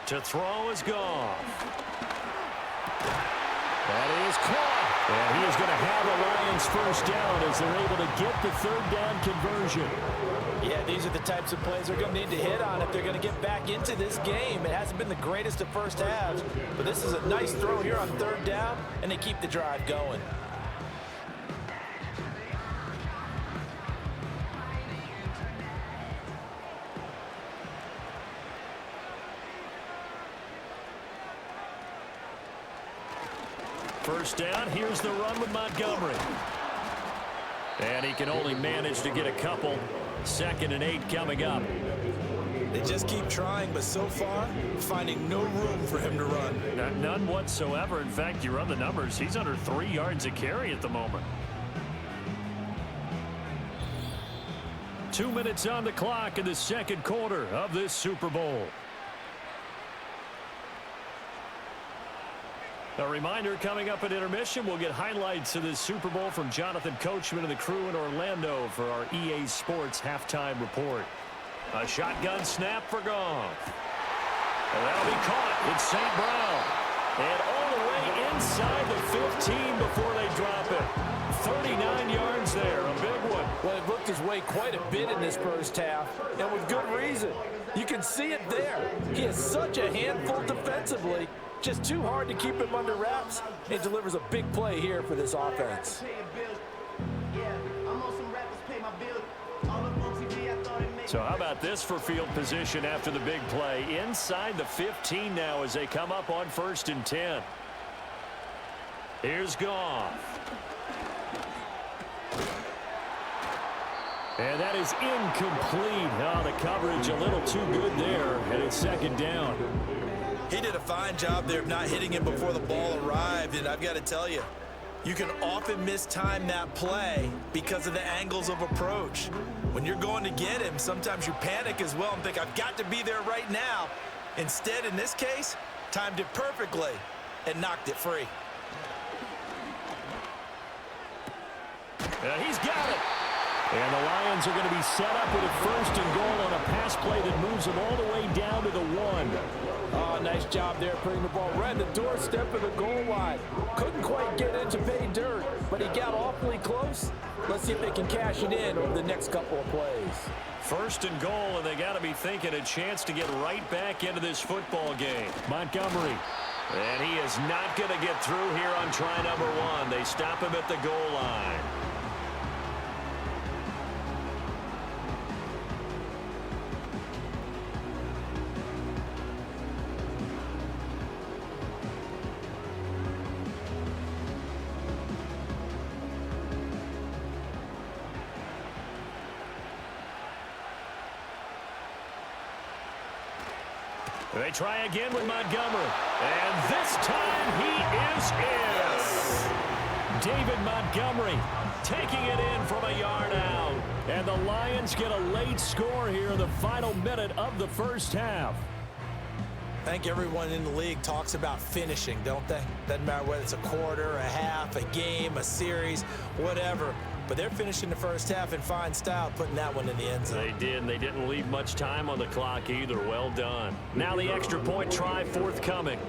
Speaker 2: To throw is Goff. That is caught. And he is going to have the Lions first down as they're able to get the third down conversion.
Speaker 3: Yeah, these are the types of plays they're going to need to hit on if they're going to get back into this game. It hasn't been the greatest of first halves, but this is a nice throw here on third down, and they keep the drive going.
Speaker 2: First down, here's the run with Montgomery. And he can only manage to get a couple. Second and 8 coming up.
Speaker 4: They just keep trying, but so far, finding no room for him to run.
Speaker 6: None whatsoever. In fact, you run the numbers, he's under 3 yards a carry at the moment.
Speaker 2: 2 minutes on the clock in the second quarter of this Super Bowl. A reminder, coming up at intermission, we'll get highlights of this Super Bowl from Jonathan Coachman and the crew in Orlando for our EA Sports halftime report. A shotgun snap for Goff. And that'll be caught. It's St. Brown. And all the way inside the 15 before they drop it. 39 yards there, a big one.
Speaker 3: Well, it looked his way quite a bit in this first half, and with good reason. You can see it there. He is such a handful defensively. Just too hard to keep him under wraps. It delivers a big play here for this offense.
Speaker 2: So how about this for field position after the big play? Inside the 15 now as they come up on 1st and 10. Here's Goff. And that is incomplete. Oh, the coverage a little too good there, and it's second down.
Speaker 4: He did a fine job there of not hitting him before the ball arrived, and I've got to tell you, you can often mistime that play because of the angles of approach. When you're going to get him, sometimes you panic as well and think, I've got to be there right now. Instead, in this case, timed it perfectly and knocked it free.
Speaker 2: He's got it. And the Lions are going to be set up with a 1st and goal on a pass play that moves them all the way down to the 1.
Speaker 3: Oh, nice job there putting the ball right at the doorstep of the goal line. Couldn't quite get in to pay dirt, but he got awfully close. Let's see if they can cash it in over the next couple of plays.
Speaker 2: 1st and goal, and they got to be thinking a chance to get right back into this football game. Montgomery. And he is not going to get through here on try number 1. They stop him at the goal line. They try again with Montgomery. And this time he is in. David Montgomery taking it in from a yard out. And the Lions get a late score here in the final minute of the first half.
Speaker 4: I think everyone in the league talks about finishing, don't they? Doesn't matter whether it's a quarter, a half, a game, a series, whatever. But they're finishing the first half in fine style, putting that one in the end zone.
Speaker 6: They did, and they didn't leave much time on the clock either. Well done. Now the extra point try forthcoming.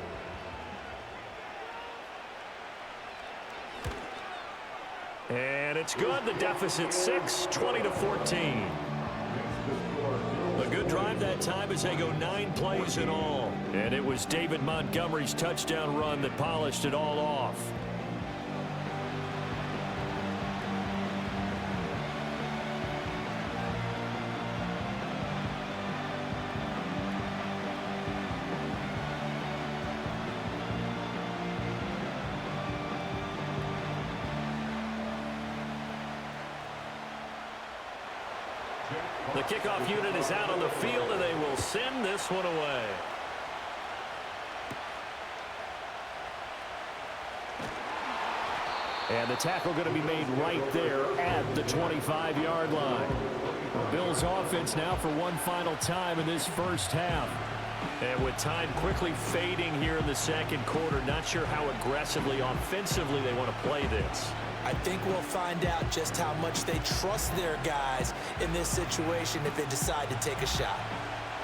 Speaker 6: And it's good. The deficit 6, 20-14. A good drive that time as they go 9 plays in all. And it was David Montgomery's touchdown run that polished it all off. The kickoff unit is out on the field, and they will send this one away.
Speaker 2: And the tackle going to be made right there at the 25-yard line. Bills offense now for one final time in this first half.
Speaker 6: And with time quickly fading here in the second quarter, not sure how aggressively, offensively they want to play this.
Speaker 4: I think we'll find out just how much they trust their guys in this situation if they decide to take a shot.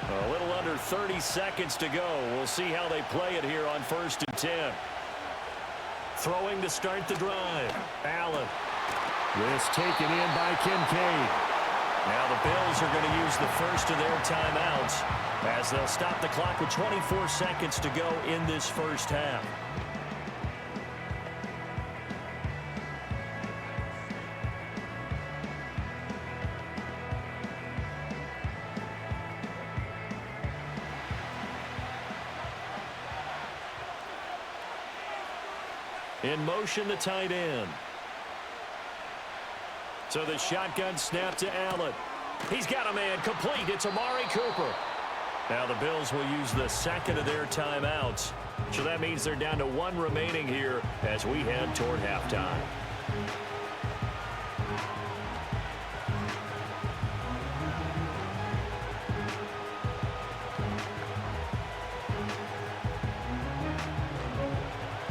Speaker 6: A little under 30 seconds to go. We'll see how they play it here on 1st and 10. Throwing to start the drive. Allen.
Speaker 2: This taken in by Kincaid.
Speaker 6: Now the Bills are going to use the first of their timeouts as they'll stop the clock with 24 seconds to go in this first half. In motion, the tight end. So the shotgun snap to Allen. He's got a man complete. It's Amari Cooper. Now the Bills will use the second of their timeouts. So that means they're down to 1 remaining here as we head toward halftime.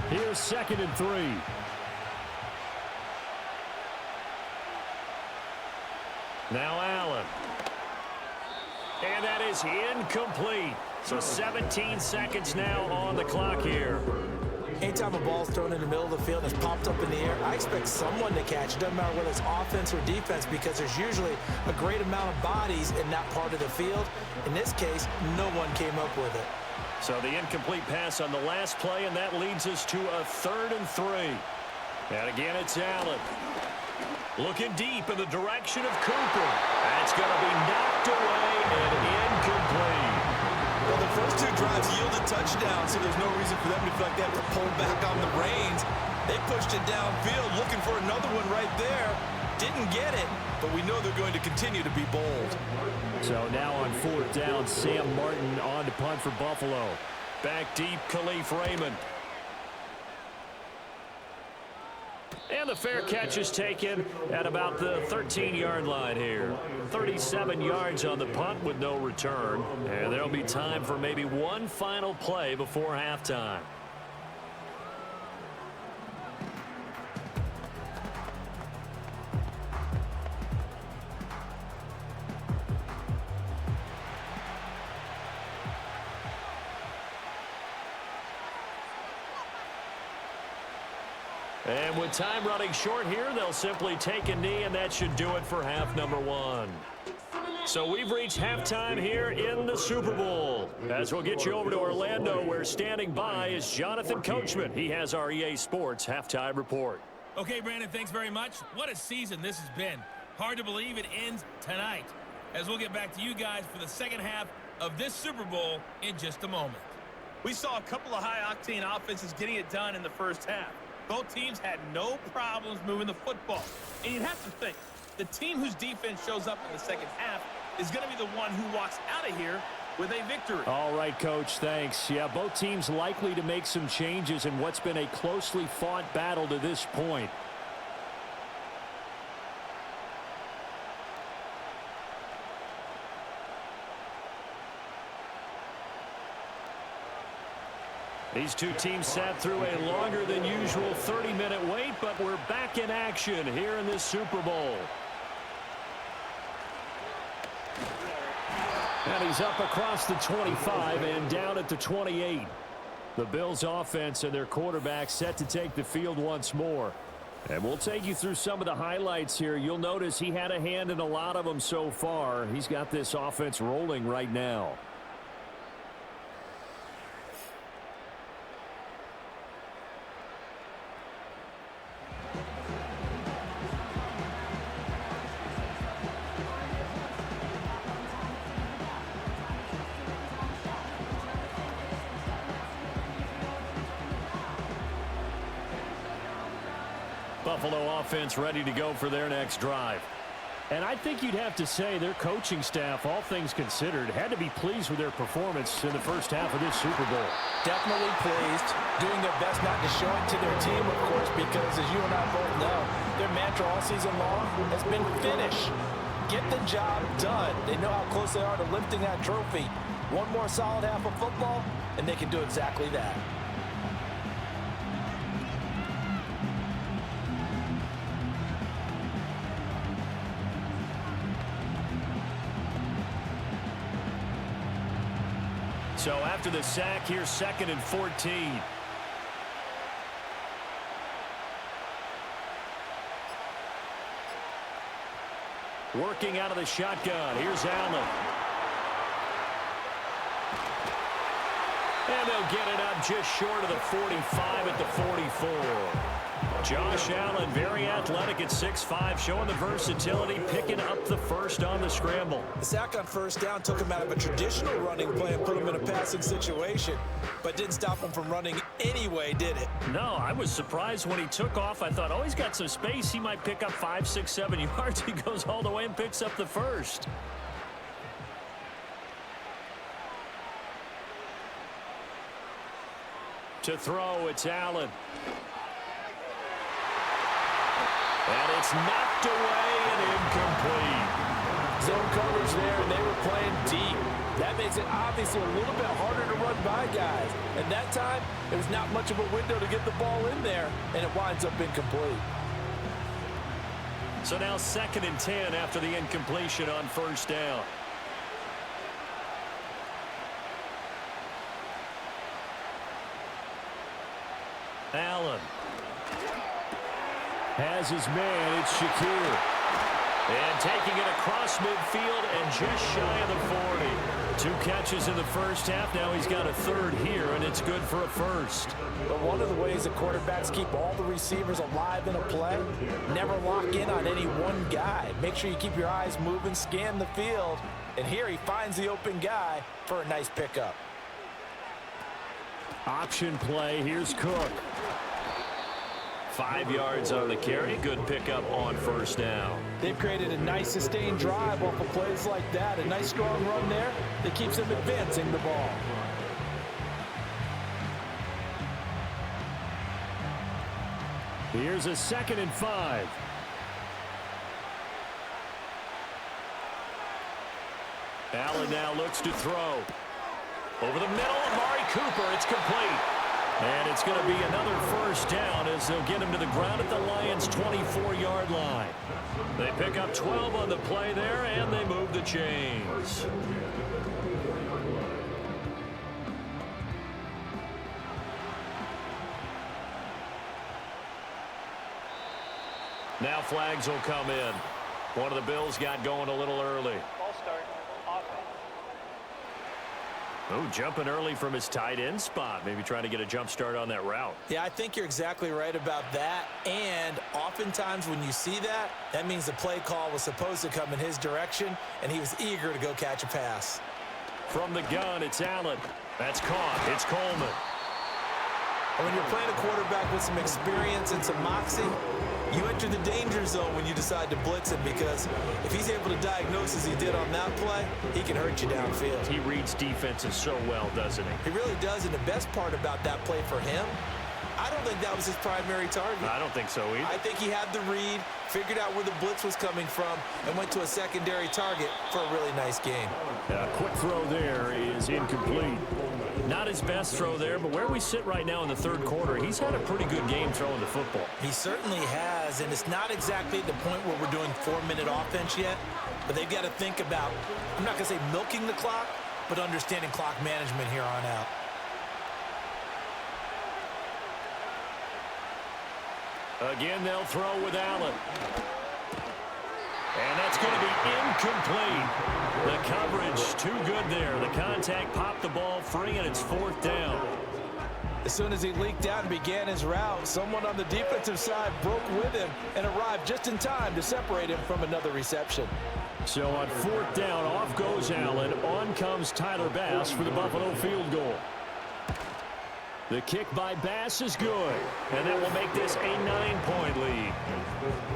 Speaker 2: Here's 2nd and 3.
Speaker 6: Now Allen. And that is incomplete. So 17 seconds now on the clock here.
Speaker 4: Anytime a ball's thrown in the middle of the field and it's popped up in the air, I expect someone to catch it. Doesn't matter whether it's offense or defense because there's usually a great amount of bodies in that part of the field. In this case, no one came up with it.
Speaker 6: So the incomplete pass on the last play, and that leads us to a 3rd and 3. And again, it's Allen. Looking deep in the direction of Cooper. That's going to be knocked away and incomplete.
Speaker 4: Well, the first 2 drives yielded touchdowns, so there's no reason for them to feel like they have to pull back on the reins. They pushed it downfield, looking for another one right there. Didn't get it, but we know they're going to continue to be bold.
Speaker 2: So now on 4th down, Sam Martin on to punt for Buffalo.
Speaker 6: Back deep, Khalif Raymond. And the fair catch is taken at about the 13-yard line here. 37 yards on the punt with no return. And there'll be time for maybe one final play before halftime. And with time running short here, they'll simply take a knee, and that should do it for half number 1. So we've reached halftime here in the Super Bowl. As we'll get you over to Orlando, where standing by is Jonathan Coachman. He has our EA Sports halftime report.
Speaker 7: Okay, Brandon, thanks very much. What a season this has been. Hard to believe it ends tonight, as we'll get back to you guys for the second half of this Super Bowl in just a moment. We saw a couple of high-octane offenses getting it done in the first half. Both teams had no problems moving the football. And you'd have to think, the team whose defense shows up in the second half is going to be the one who walks out of here with a victory.
Speaker 2: All right, Coach, thanks. Yeah, both teams likely to make some changes in what's been a closely fought battle to this point. These two teams sat through a longer than usual 30-minute wait, but we're back in action here in this Super Bowl. And he's up across the 25 and down at the 28. The Bills offense and their quarterback set to take the field once more. And we'll take you through some of the highlights here. You'll notice he had a hand in a lot of them so far. He's got this offense rolling right now. Buffalo offense ready to go for their next drive. And I think you'd have to say their coaching staff, all things considered, had to be pleased with their performance in the first half of this Super Bowl.
Speaker 3: Definitely pleased, doing their best not to show it to their team, of course, because as you and I both know, their mantra all season long has been finish. Get the job done. They know how close they are to lifting that trophy. One more solid half of football, and they can do exactly that.
Speaker 2: So after the sack, here's 2nd and 14. Working out of the shotgun. Here's Allen. And they'll get it up just short of the 45 at the 44. Josh Allen, very athletic at 6'5", showing the versatility, picking up the first on the scramble.
Speaker 4: The sack on first down took him out of a traditional running play and put him in a passing situation, but didn't stop him from running anyway, did it?
Speaker 2: No, I was surprised when he took off. I thought, oh, he's got some space. He might pick up 5, 6, 7 yards. He goes all the way and picks up the first. To throw, it's Allen. And it's knocked away and incomplete.
Speaker 3: Zone coverage there, and they were playing deep. That makes it obviously a little bit harder to run by guys. And that time, there was not much of a window to get the ball in there, and it winds up incomplete.
Speaker 2: So now 2nd and 10 after the incompletion on first down. Allen has his man. It's Shakir. And taking it across midfield and just shy of the 40. 2 catches in the first half. Now he's got a third here, and it's good for a first.
Speaker 3: But one of the ways that quarterbacks keep all the receivers alive in a play, never lock in on any one guy. Make sure you keep your eyes moving, scan the field. And here he finds the open guy for a nice pickup.
Speaker 2: Option play. Here's Cook. 5 yards on the carry. Good pickup on first down.
Speaker 3: They've created a nice sustained drive off of plays like that. A nice strong run there that keeps them advancing the ball.
Speaker 2: Here's a 2nd and 5. Allen now looks to throw. Over the middle, Amari Cooper. It's complete. And it's going to be another first down as they'll get him to the ground at the Lions' 24-yard line. They pick up 12 on the play there, and they move the chains. Now flags will come in. One of the Bills got going a little early.
Speaker 5: Ball start. Offense.
Speaker 2: Oh, jumping early from his tight end spot. Maybe trying to get a jump start on that route.
Speaker 4: Yeah, I think you're exactly right about that. And oftentimes when you see that, that means the play call was supposed to come in his direction, and he was eager to go catch a pass.
Speaker 2: From the gun, it's Allen. That's caught. It's Coleman.
Speaker 4: And when you're playing a quarterback with some experience and some moxie, you enter the danger zone when you decide to blitz him, because if he's able to diagnose as he did on that play, he can hurt you downfield.
Speaker 6: He reads defenses so well, doesn't he?
Speaker 4: He really does, and the best part about that play for him, I don't think that was his primary target.
Speaker 6: I don't think so either.
Speaker 4: I think he had the read, figured out where the blitz was coming from, and went to a secondary target for a really nice game.
Speaker 2: A quick throw there is incomplete.
Speaker 6: Not his best throw there, but where we sit right now in the third quarter, he's had a pretty good game throwing the football.
Speaker 4: He certainly has, and it's not exactly at the point where we're doing 4-minute offense yet, but they've got to think about, I'm not going to say milking the clock, but understanding clock management here on out.
Speaker 6: Again, they'll throw with Allen. And that's going to be incomplete. The coverage too good there. The contact popped the ball free, and it's 4th down.
Speaker 4: As soon as he leaked out and began his route, someone on the defensive side broke with him and arrived just in time to separate him from another reception.
Speaker 2: So on 4th down, off goes Allen. On comes Tyler Bass for the Buffalo field goal. The kick by Bass is good, and that will make this a 9-point lead.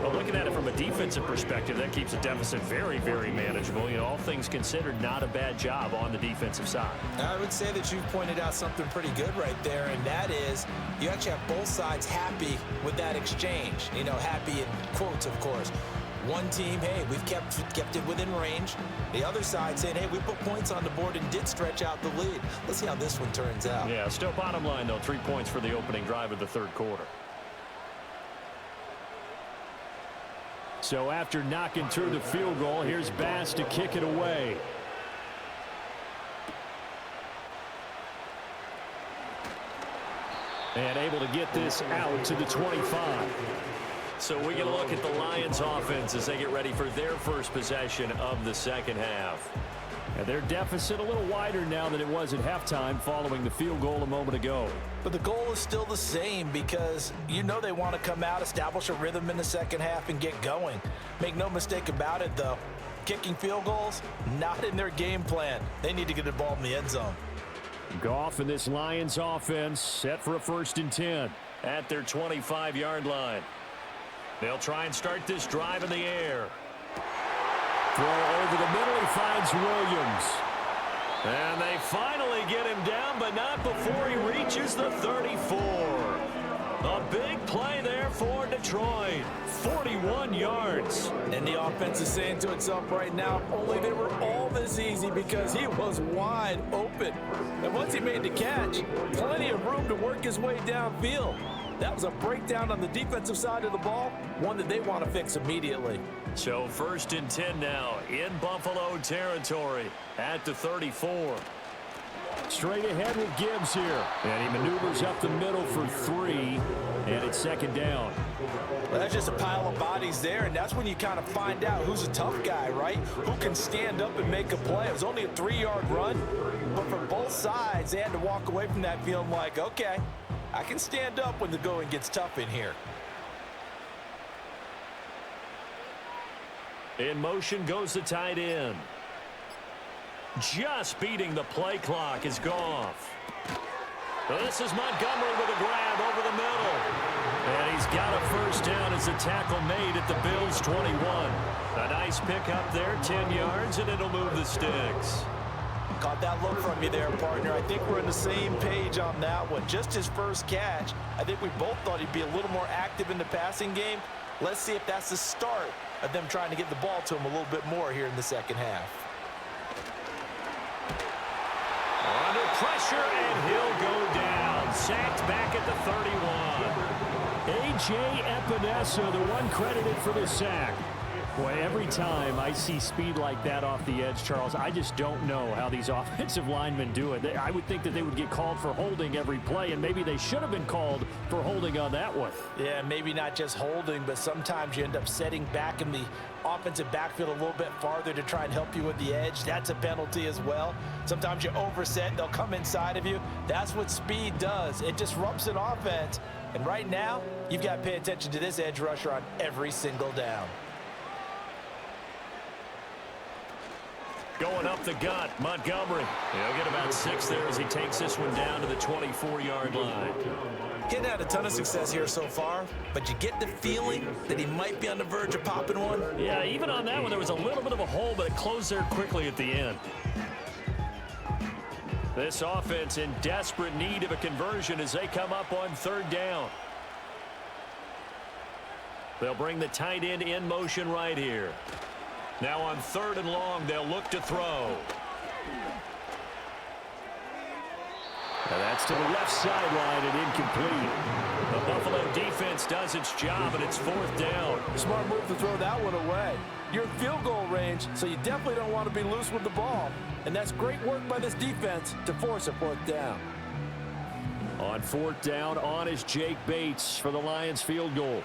Speaker 2: Well, looking at it from a defensive perspective, that keeps the deficit very, very manageable. You know, all things considered, not a bad job on the defensive side.
Speaker 4: I would say that you've pointed out something pretty good right there, and that is you actually have both sides happy with that exchange. You know, happy in quotes, of course. One team, hey, we've kept it within range. The other side saying, hey, we put points on the board and did stretch out the lead. Let's see how this one turns out.
Speaker 6: Yeah, still bottom line, though, 3 points for the opening drive of the third quarter.
Speaker 2: So after knocking through the field goal, here's Bass to kick it away. And able to get this out to the 25.
Speaker 6: So we get a look at the Lions offense as they get ready for their first possession of the second half.
Speaker 2: And their deficit a little wider now than it was at halftime following the field goal a moment ago.
Speaker 3: But the goal is still the same, because you know they want to come out, establish a rhythm in the second half, and get going. Make no mistake about it, though. Kicking field goals, not in their game plan. They need to get the ball in the end zone.
Speaker 2: Goff and this Lions offense set for a 1st and 10.
Speaker 6: At their 25-yard line. They'll try and start this drive in the air.
Speaker 2: Throw over the middle, he finds Williams.
Speaker 6: And they finally get him down, but not before he reaches the 34. A big play there for Detroit. 41 yards.
Speaker 3: And the offense is saying to itself right now, only they were all this easy because he was wide open. And once he made the catch, plenty of room to work his way downfield. That was a breakdown on the defensive side of the ball, one that they want to fix immediately.
Speaker 6: So 1st and 10 now in Buffalo territory at the 34.
Speaker 2: Straight ahead with Gibbs here. And he maneuvers up the middle for 3, and it's 2nd down.
Speaker 3: Well, that's just a pile of bodies there, and that's when you kind of find out who's a tough guy, right? Who can stand up and make a play. It was only a 3-yard run, but for both sides, they had to walk away from that feeling like, okay, I can stand up when the going gets tough in here.
Speaker 6: In motion goes the tight end. Just beating the play clock is Goff. This is Montgomery with a grab over the middle. And he's got a 1st down as the tackle made at the Bills' 21. A nice pickup there, 10 yards, and it'll move the sticks.
Speaker 3: Caught that look from you there, partner. I think we're on the same page on that one. Just his first catch. I think we both thought he'd be a little more active in the passing game. Let's see if that's the start of them trying to get the ball to him a little bit more here in the second half.
Speaker 6: Under pressure, and he'll go down. Sacked back at the 31.
Speaker 2: A.J. Epinesa, the one credited for the sack. Boy, every time I see speed like that off the edge, Charles, I just don't know how these offensive linemen do it. I would think that they would get called for holding every play, and maybe they should have been called for holding on that one.
Speaker 3: Yeah, maybe not just holding, but sometimes you end up setting back in the offensive backfield a little bit farther to try and help you with the edge. That's a penalty as well. Sometimes you overset, they'll come inside of you. That's what speed does. It disrupts an offense. And right now, you've got to pay attention to this edge rusher on every single down.
Speaker 6: Going up the gut, Montgomery. He'll get about 6 there as he takes this one down to the 24-yard line.
Speaker 4: He hadn't had a ton of success here so far, but you get the feeling that he might be on the verge of popping one.
Speaker 6: Yeah, even on that one, there was a little bit of a hole, but it closed there quickly at the end. This offense in desperate need of a conversion as they come up on 3rd down. They'll bring the tight end in motion right here. Now on 3rd and long, they'll look to throw.
Speaker 2: And that's to the left sideline and incomplete.
Speaker 6: The Buffalo defense does its job, and it's 4th down.
Speaker 3: Smart move to throw that one away. You're in field goal range, so you definitely don't want to be loose with the ball. And that's great work by this defense to force a 4th down.
Speaker 2: On 4th down, on is Jake Bates for the Lions field goal.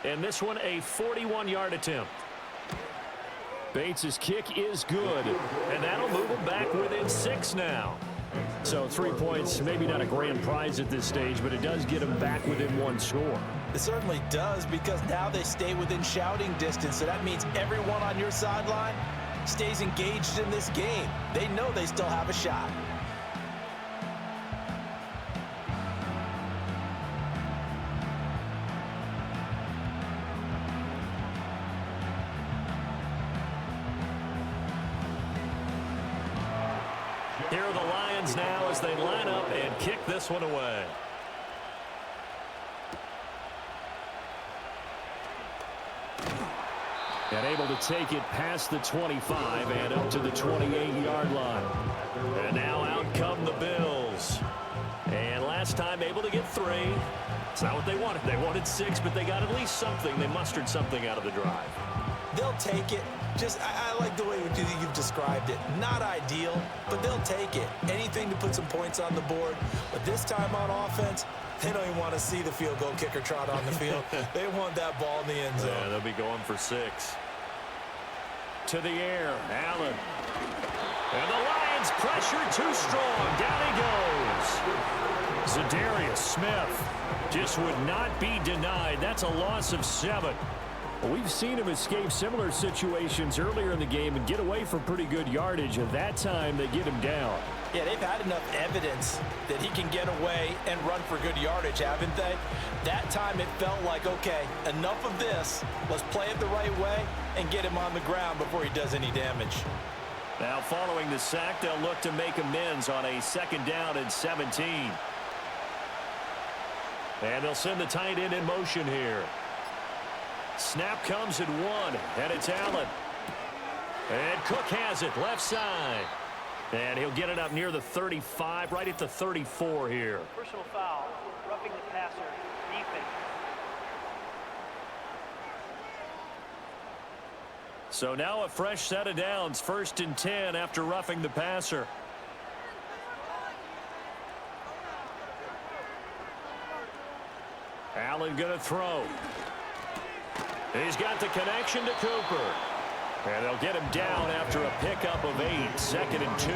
Speaker 6: And this one a 41-yard attempt.
Speaker 2: Bates' kick is good.
Speaker 6: And that'll move them back within 6 now.
Speaker 2: So 3 points, maybe not a grand prize at this stage, but it does get them back within 1 score.
Speaker 4: It certainly does, because now they stay within shouting distance, so that means everyone on your sideline stays engaged in this game. They know they still have a shot.
Speaker 6: Here are the Lions now as they line up and kick this one away.
Speaker 2: And able to take it past the 25 and up to the 28-yard line.
Speaker 6: And now out come the Bills. And last time able to get 3. It's not what they wanted. They wanted 6, but they got at least something. They mustered something out of the drive.
Speaker 4: They'll take it. I like the way you've described it. Not ideal, but they'll take it. Anything to put some points on the board. But this time on offense, they don't even want to see the field goal kicker trot on the field. They want that ball in the end zone.
Speaker 6: Yeah, they'll be going for 6.
Speaker 2: To the air, Allen.
Speaker 6: And the Lions pressure too strong. Down he goes. Zadarius Smith just would not be denied. That's a loss of 7.
Speaker 2: Well, we've seen him escape similar situations earlier in the game and get away from pretty good yardage, and that time they get him down.
Speaker 4: Yeah, they've had enough evidence that he can get away and run for good yardage, haven't they? That time it felt like, okay, enough of this. Let's play it the right way and get him on the ground before he does any damage.
Speaker 6: Now following the sack, they'll look to make amends on a 2nd down and 17. And they'll send the tight end in motion here. Snap comes at 1, and it's Allen. And Cook has it, left side. And he'll get it up near the 35, right at the 34 here.
Speaker 5: Personal foul, roughing the passer, defense.
Speaker 6: So now a fresh set of downs, 1st and 10 after roughing the passer. Allen going to throw. He's got the connection to Cooper. And they'll get him down after a pickup of 8, 2nd and 2.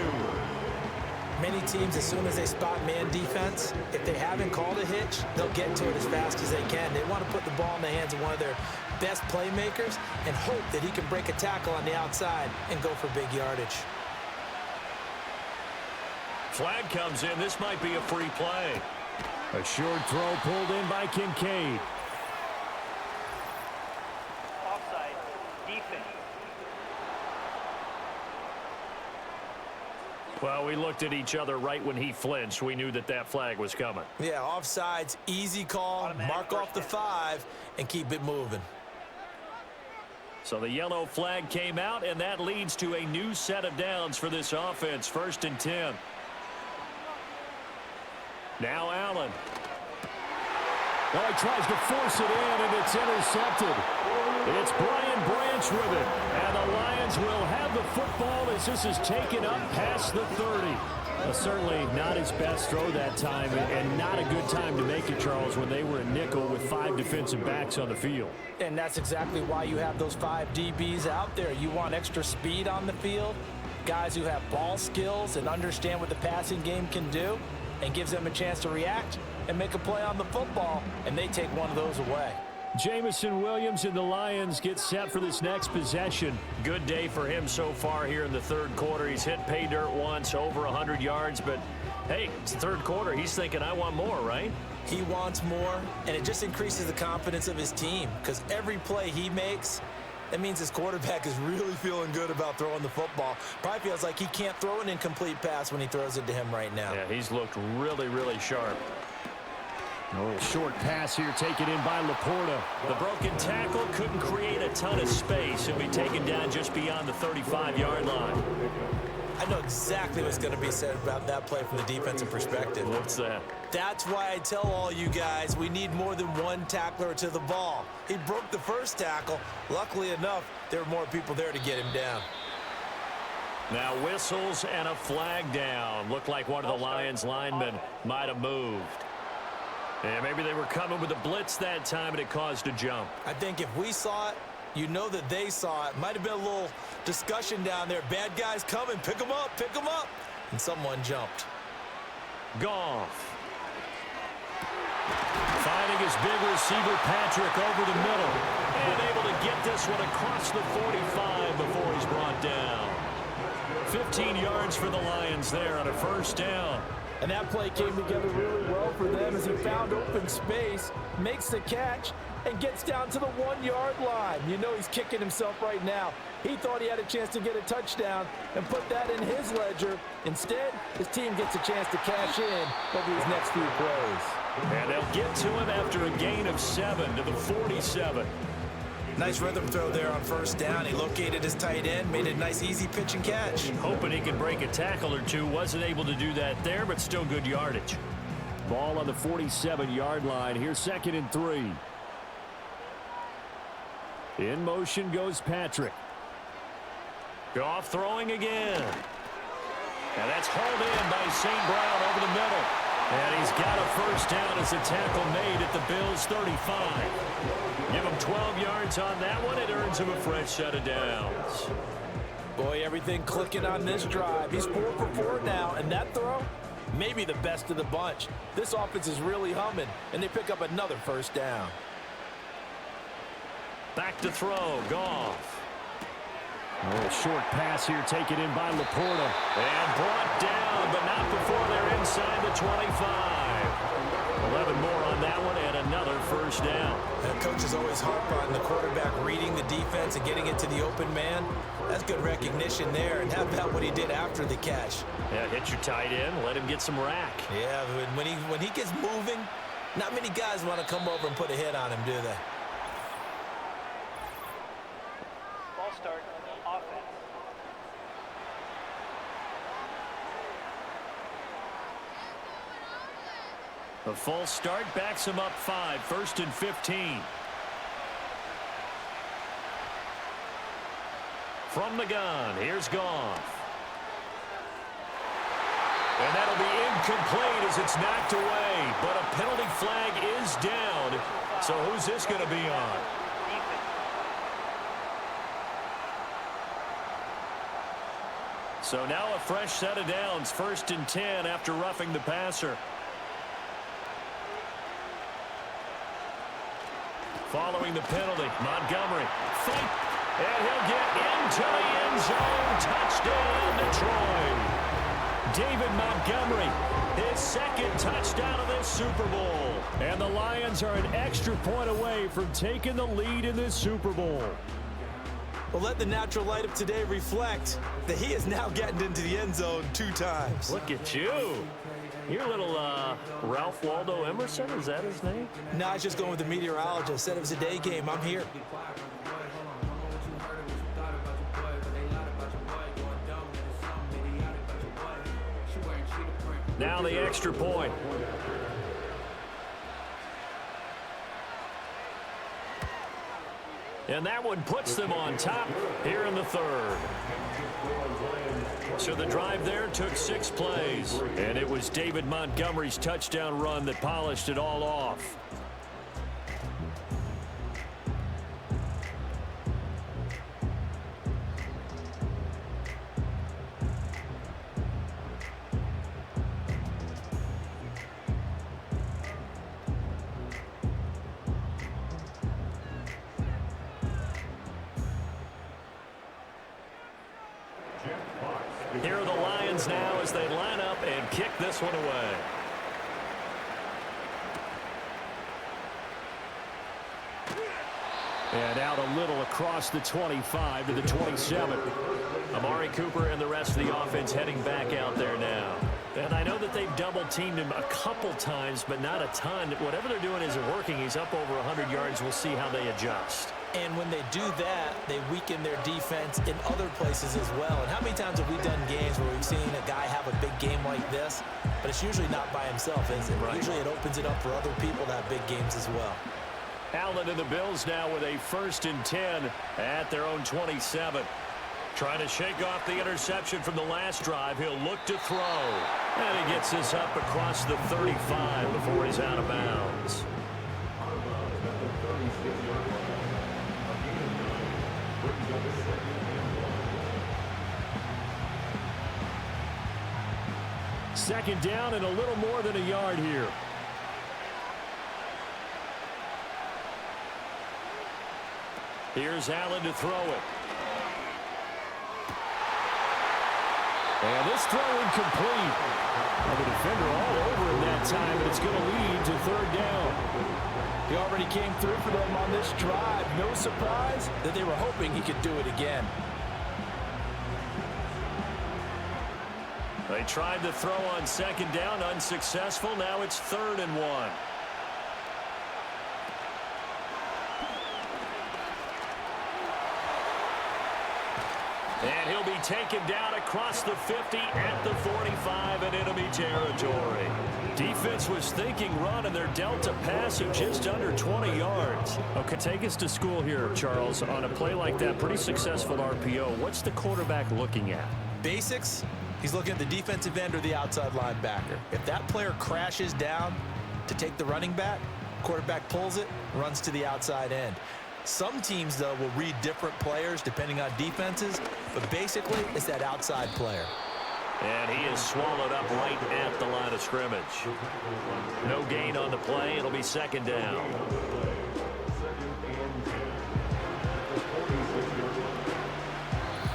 Speaker 4: Many teams, as soon as they spot man defense, if they haven't called a hitch, they'll get to it as fast as they can. They want to put the ball in the hands of one of their best playmakers and hope that he can break a tackle on the outside and go for big yardage.
Speaker 6: Flag comes in. This might be a free play.
Speaker 2: A short throw pulled in by Kincaid.
Speaker 5: Offside, defense.
Speaker 6: Well, we looked at each other right when he flinched. We knew that that flag was coming.
Speaker 4: Yeah, offsides, easy call, mark off the 5, and keep it moving.
Speaker 6: So the yellow flag came out, and that leads to a new set of downs for this offense, 1st and 10. Now Allen.
Speaker 2: Well, he tries to force it in, and it's intercepted. It's Brian Branch with it. And the Lions will have the football as this is taken up past the 30. Certainly not his best throw that time, and not a good time to make it, Charles, when they were in nickel with 5 defensive backs on the field.
Speaker 3: And that's exactly why you have those 5 DBs out there. You want extra speed on the field, guys who have ball skills and understand what the passing game can do, and gives them a chance to react and make a play on the football, and they take one of those away.
Speaker 2: Jamison Williams and the Lions get set for this next possession.
Speaker 6: Good day for him so far here in the third quarter. He's hit pay dirt once, over 100 yards, but hey, it's the third quarter. He's thinking, I want more, right?
Speaker 4: He wants more, and it just increases the confidence of his team because every play he makes, that means his quarterback is really feeling good about throwing the football. Probably feels like he can't throw an incomplete pass when he throws it to him right now.
Speaker 6: Yeah, he's looked really, really sharp.
Speaker 2: A little short pass here taken in by Laporta.
Speaker 6: The broken tackle couldn't create a ton of space and be taken down just beyond the 35-yard line.
Speaker 4: I know exactly what's going to be said about that play from the defensive perspective.
Speaker 6: What's that?
Speaker 4: That's why I tell all you guys we need more than one tackler to the ball. He broke the first tackle. Luckily enough, there were more people there to get him down.
Speaker 6: Now whistles and a flag down. Looked like one of the Lions linemen might have moved. Yeah, maybe they were coming with a blitz that time and it caused a jump.
Speaker 4: I think if we saw it, you know that they saw it. Might have been a little discussion down there. Bad guys coming. Pick them up. Pick them up. And someone jumped.
Speaker 6: Goff. Finding his big receiver, Patrick, over the middle. And able to get this one across the 45 before he's brought down. 15 yards for the Lions there on a first down.
Speaker 3: And that play came together really well for them as he found open space, makes the catch, and gets down to the 1-yard line. You know he's kicking himself right now. He thought he had a chance to get a touchdown and put that in his ledger. Instead, his team gets a chance to cash in over his next few plays.
Speaker 6: And they'll get to him after a gain of 7 to the 47.
Speaker 4: Nice rhythm throw there on first down. He located his tight end, made a nice easy pitch and catch.
Speaker 6: Hoping he could break a tackle or two. Wasn't able to do that there, but still good yardage.
Speaker 2: Ball on the 47-yard line. Here's 2nd and 3. In motion goes Patrick.
Speaker 6: Goff throwing again. And that's hauled in by St. Brown over the middle. And he's got a first down as a tackle made at the Bills' 35. Give him 12 yards on that one. It earns him a fresh set of downs.
Speaker 3: Boy, everything clicking on this drive. He's 4 for 4 now, and that throw, maybe the best of the bunch. This offense is really humming, and they pick up another first down.
Speaker 6: Back to throw, Goff.
Speaker 2: A short pass here taken in by Laporta.
Speaker 6: And brought down, but not before they're inside the 25. 11 more on that one and another first down.
Speaker 4: And coaches always harp on the quarterback reading the defense and getting it to the open man. That's good recognition there. And how about what he did after the catch?
Speaker 6: Yeah, hit your tight end, let him get some rack.
Speaker 4: Yeah, when he gets moving, not many guys want to come over and put a hit on him, do they?
Speaker 5: Ball start, offense.
Speaker 6: A false start backs him up 5, 1st and 15. From the gun, here's Goff. And that'll be incomplete as it's knocked away. But a penalty flag is down. So who's this going to be on? So now a fresh set of downs, 1st and 10 after roughing the passer. Following the penalty, Montgomery. Fight, and he'll get into the end zone. Touchdown, Detroit. David Montgomery, his 2nd touchdown of this Super Bowl.
Speaker 2: And the Lions are an extra point away from taking the lead in this Super Bowl.
Speaker 4: Well, let the natural light of today reflect that he has now gotten into the end zone 2 times.
Speaker 6: Look at you. You're a little Ralph Waldo Emerson, is that his name?
Speaker 4: No, I was just going with the meteorologist. Said it was a day game. I'm here.
Speaker 6: Now the extra point. And that one puts them on top here in the 3rd. So the drive there took 6 plays. And it was David Montgomery's touchdown run that polished it all off. Here are the Lions now as they line up and kick this one away. And out a little across the 25 to the 27. Amari Cooper and the rest of the offense heading back out there now. And I know that they've double-teamed him a couple times, but not a ton. Whatever they're doing isn't working. He's up over 100 yards. We'll see how they adjust.
Speaker 4: And when they do that, they weaken their defense in other places as well. And how many times have we done games where we've seen a guy have a big game like this, but it's usually not by himself, is it? Right. Usually it opens it up for other people to have big games as well.
Speaker 6: Allen and the Bills now with a 1st and 10 at their own 27. Trying to shake off the interception from the last drive. He'll look to throw. And he gets this up across the 35 before he's out of bounds. Second down and a little more than a yard here. Here's Allen to throw it. And this throw incomplete. Well, the defender all over him that time, but it's going to lead to 3rd down.
Speaker 3: He already came through for them on this drive. No surprise that they were hoping he could do it again.
Speaker 6: They tried to throw on 2nd down, unsuccessful. Now it's 3rd and 1. And he'll be taken down across the 50 at the 45 in enemy territory. Defense was thinking run, and they're dealt a pass of just under 20 yards. Okay, take us to school here, Charles. On a play like that, pretty successful RPO. What's the quarterback looking at?
Speaker 4: Basics, he's looking at the defensive end or the outside linebacker. If that player crashes down to take the running back, quarterback pulls it, runs to the outside end. Some teams, though, will read different players depending on defenses, but basically it's that outside player.
Speaker 6: And he is swallowed up right at the line of scrimmage. No gain on the play. It'll be 2nd down.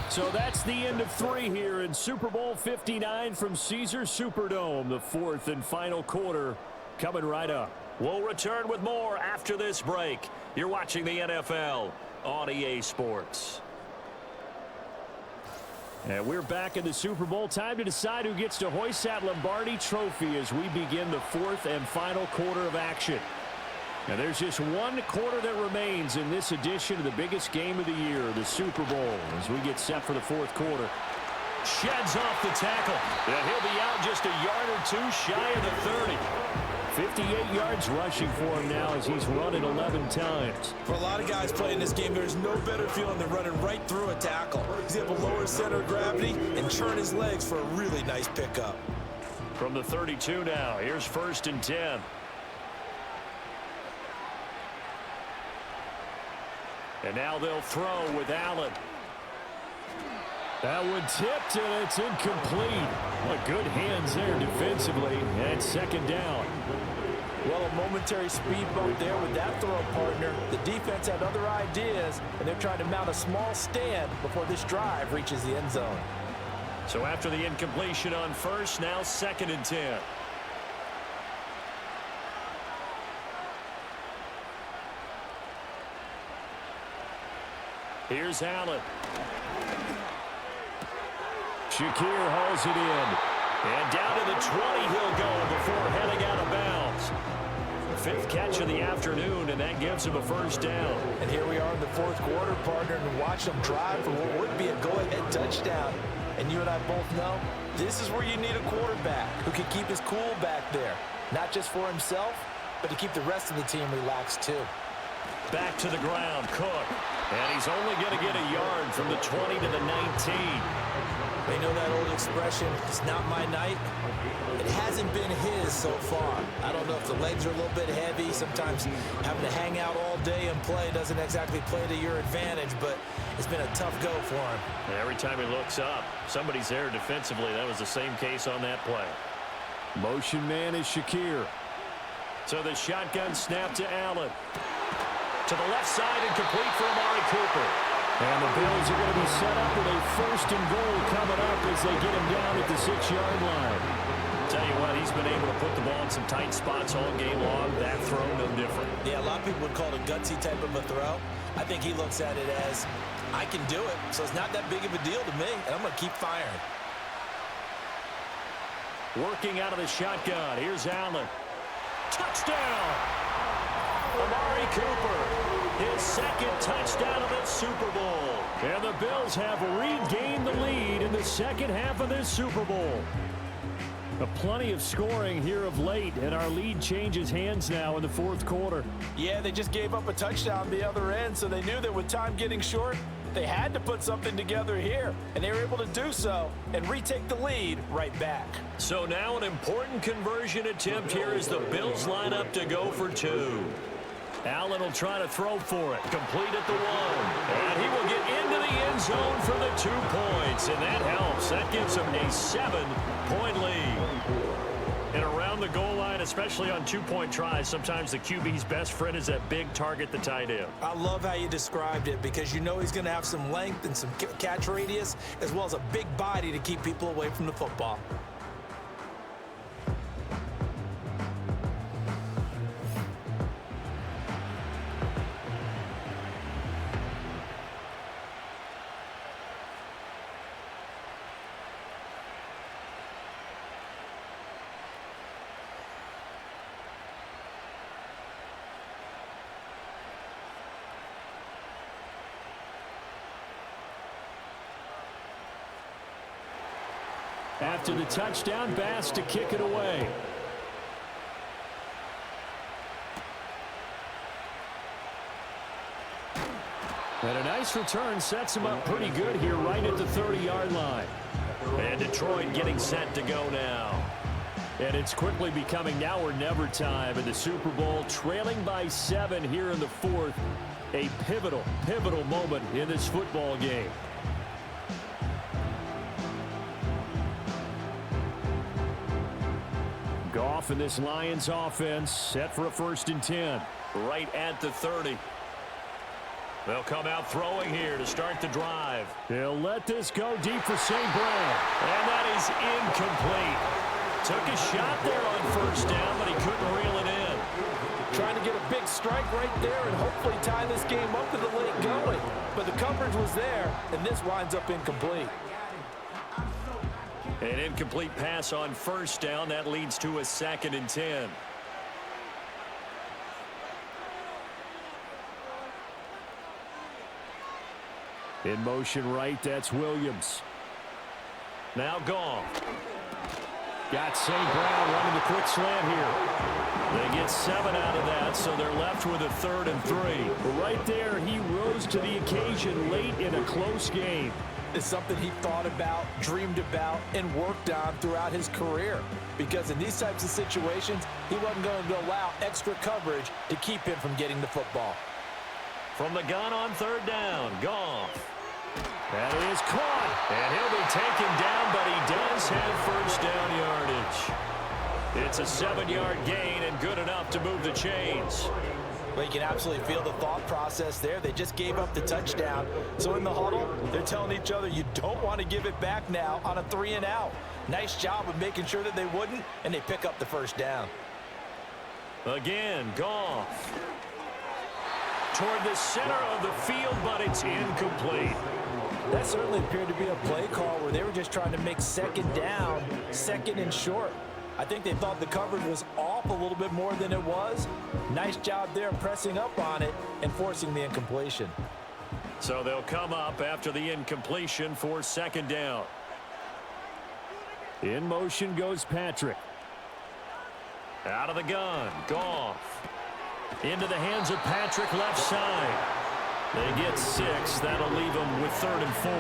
Speaker 6: So that's the end of 3 here in Super Bowl 59 from Caesars Superdome. The 4th and final quarter coming right up. We'll return with more after this break. You're watching the NFL on EA Sports. And we're back in the Super Bowl. Time to decide who gets to hoist that Lombardi trophy as we begin the 4th and final quarter of action. And there's just one quarter that remains in this edition of the biggest game of the year, the Super Bowl, as we get set for the 4th quarter. Sheds off the tackle. And he'll be out just a yard or 2 shy of the 30. 58 yards rushing for him now as he's running 11 times.
Speaker 4: For a lot of guys playing this game, there's no better feeling than running right through a tackle. He's able to lower his center of gravity and turn his legs for a really nice pickup.
Speaker 6: From the 32 now, here's 1st and 10. And now they'll throw with Allen. That one tipped, and it's incomplete. Well, good hands there defensively, and 2nd down.
Speaker 3: Well, a momentary speed bump there with that throw partner. The defense had other ideas, and they're trying to mount a small stand before this drive reaches the end zone.
Speaker 6: So after the incompletion on 1st, now 2nd and 10. Here's Allen. Shakir hauls it in. And down to the 20 he'll go before heading out of bounds. 5th catch of the afternoon, and that gives him a 1st down.
Speaker 3: And here we are in the 4th quarter, partner, and watch them drive for what would be a go-ahead touchdown. And you and I both know this is where you need a quarterback who can keep his cool back there. Not just for himself, but to keep the rest of the team relaxed too.
Speaker 6: Back to the ground, Cook. And he's only going to get a yard from the 20 to the 19.
Speaker 4: They know that old expression, it's not my night. It hasn't been his so far. I don't know if the legs are a little bit heavy. Sometimes having to hang out all day and play doesn't exactly play to your advantage, but it's been a tough go for him.
Speaker 6: And every time he looks up, somebody's there defensively. That was the same case on that play.
Speaker 2: Motion man is Shakir.
Speaker 6: So the shotgun snap to Allen. To the left side and complete for Amari Cooper.
Speaker 2: And the Bills are going to be set up with a 1st and goal coming up as they get him down at the 6-yard line.
Speaker 6: Tell you what, he's been able to put the ball in some tight spots all game long. That throw, no different.
Speaker 4: Yeah, a lot of people would call it a gutsy type of a throw. I think he looks at it as, I can do it, so it's not that big of a deal to me, and I'm going to keep firing.
Speaker 2: Working out of the shotgun. Here's Allen. Touchdown! Amari Cooper. His 2nd touchdown of the Super Bowl. And the Bills have regained the lead in the second half of this Super Bowl. Plenty of scoring here of late, and our lead changes hands now in the 4th quarter.
Speaker 3: Yeah, they just gave up a touchdown the other end, so they knew that with time getting short, they had to put something together here, and they were able to do so and retake the lead right back.
Speaker 6: So now an important conversion attempt here as the Bills line up to go for 2.
Speaker 2: Allen will try to throw for it.
Speaker 6: Complete at the 1. And he will get into the end zone for the 2 points. And that helps. That gives him a 7-point lead. And around the goal line, especially on 2-point tries, sometimes the QB's best friend is that big target, the tight end.
Speaker 4: I love how you described it because you know he's going to have some length and some catch radius as well as a big body to keep people away from the football.
Speaker 2: After the touchdown, Bass to kick it away. And a nice return sets him up pretty good here right at the 30-yard line.
Speaker 6: And Detroit getting set to go now.
Speaker 2: And it's quickly becoming now or never time in the Super Bowl, trailing by 7 here in the 4th. A pivotal moment in this football game. Goff and this Lions offense set for a 1st and 10.
Speaker 6: Right at the 30. They'll come out throwing here to start the drive.
Speaker 2: They'll let this go deep for St. Brown.
Speaker 6: And that is incomplete. Took a shot there on 1st down, but he couldn't reel it in.
Speaker 3: Trying to get a big strike right there and hopefully tie this game up to the late going. But the coverage was there, and this winds up incomplete.
Speaker 6: An incomplete pass on 1st down. That leads to a 2nd and 10.
Speaker 2: In motion right, that's Williams.
Speaker 6: Now Goff.
Speaker 2: Got St. Brown running the quick slant here.
Speaker 6: They get 7 out of that, so they're left with a 3rd and 3.
Speaker 2: Right there, he rose to the occasion late in a close game.
Speaker 3: It's something he thought about, dreamed about, and worked on throughout his career. Because in these types of situations, he wasn't going to allow extra coverage to keep him from getting the football.
Speaker 6: From the gun on 3rd down, Goff.
Speaker 2: That is caught.
Speaker 6: And he'll be taken down, but he does have 1st down yardage. It's a 7-yard gain and good enough to move the chains.
Speaker 4: Well, you can absolutely feel the thought process there. They just gave up the touchdown. So in the huddle, they're telling each other, you don't want to give it back now on a 3-and-out. Nice job of making sure that they wouldn't, and they pick up the 1st down.
Speaker 6: Again, Goff. Toward the center of the field, but it's incomplete.
Speaker 3: That certainly appeared to be a play call where they were just trying to make 2nd down, 2nd and short. I think they thought the coverage was off a little bit more than it was. Nice job there pressing up on it and forcing the incompletion.
Speaker 6: So they'll come up after the incompletion for 2nd down.
Speaker 2: In motion goes Patrick.
Speaker 6: Out of the gun, Goff. Into the hands of Patrick left side. They get 6. That'll leave them with 3rd and 4.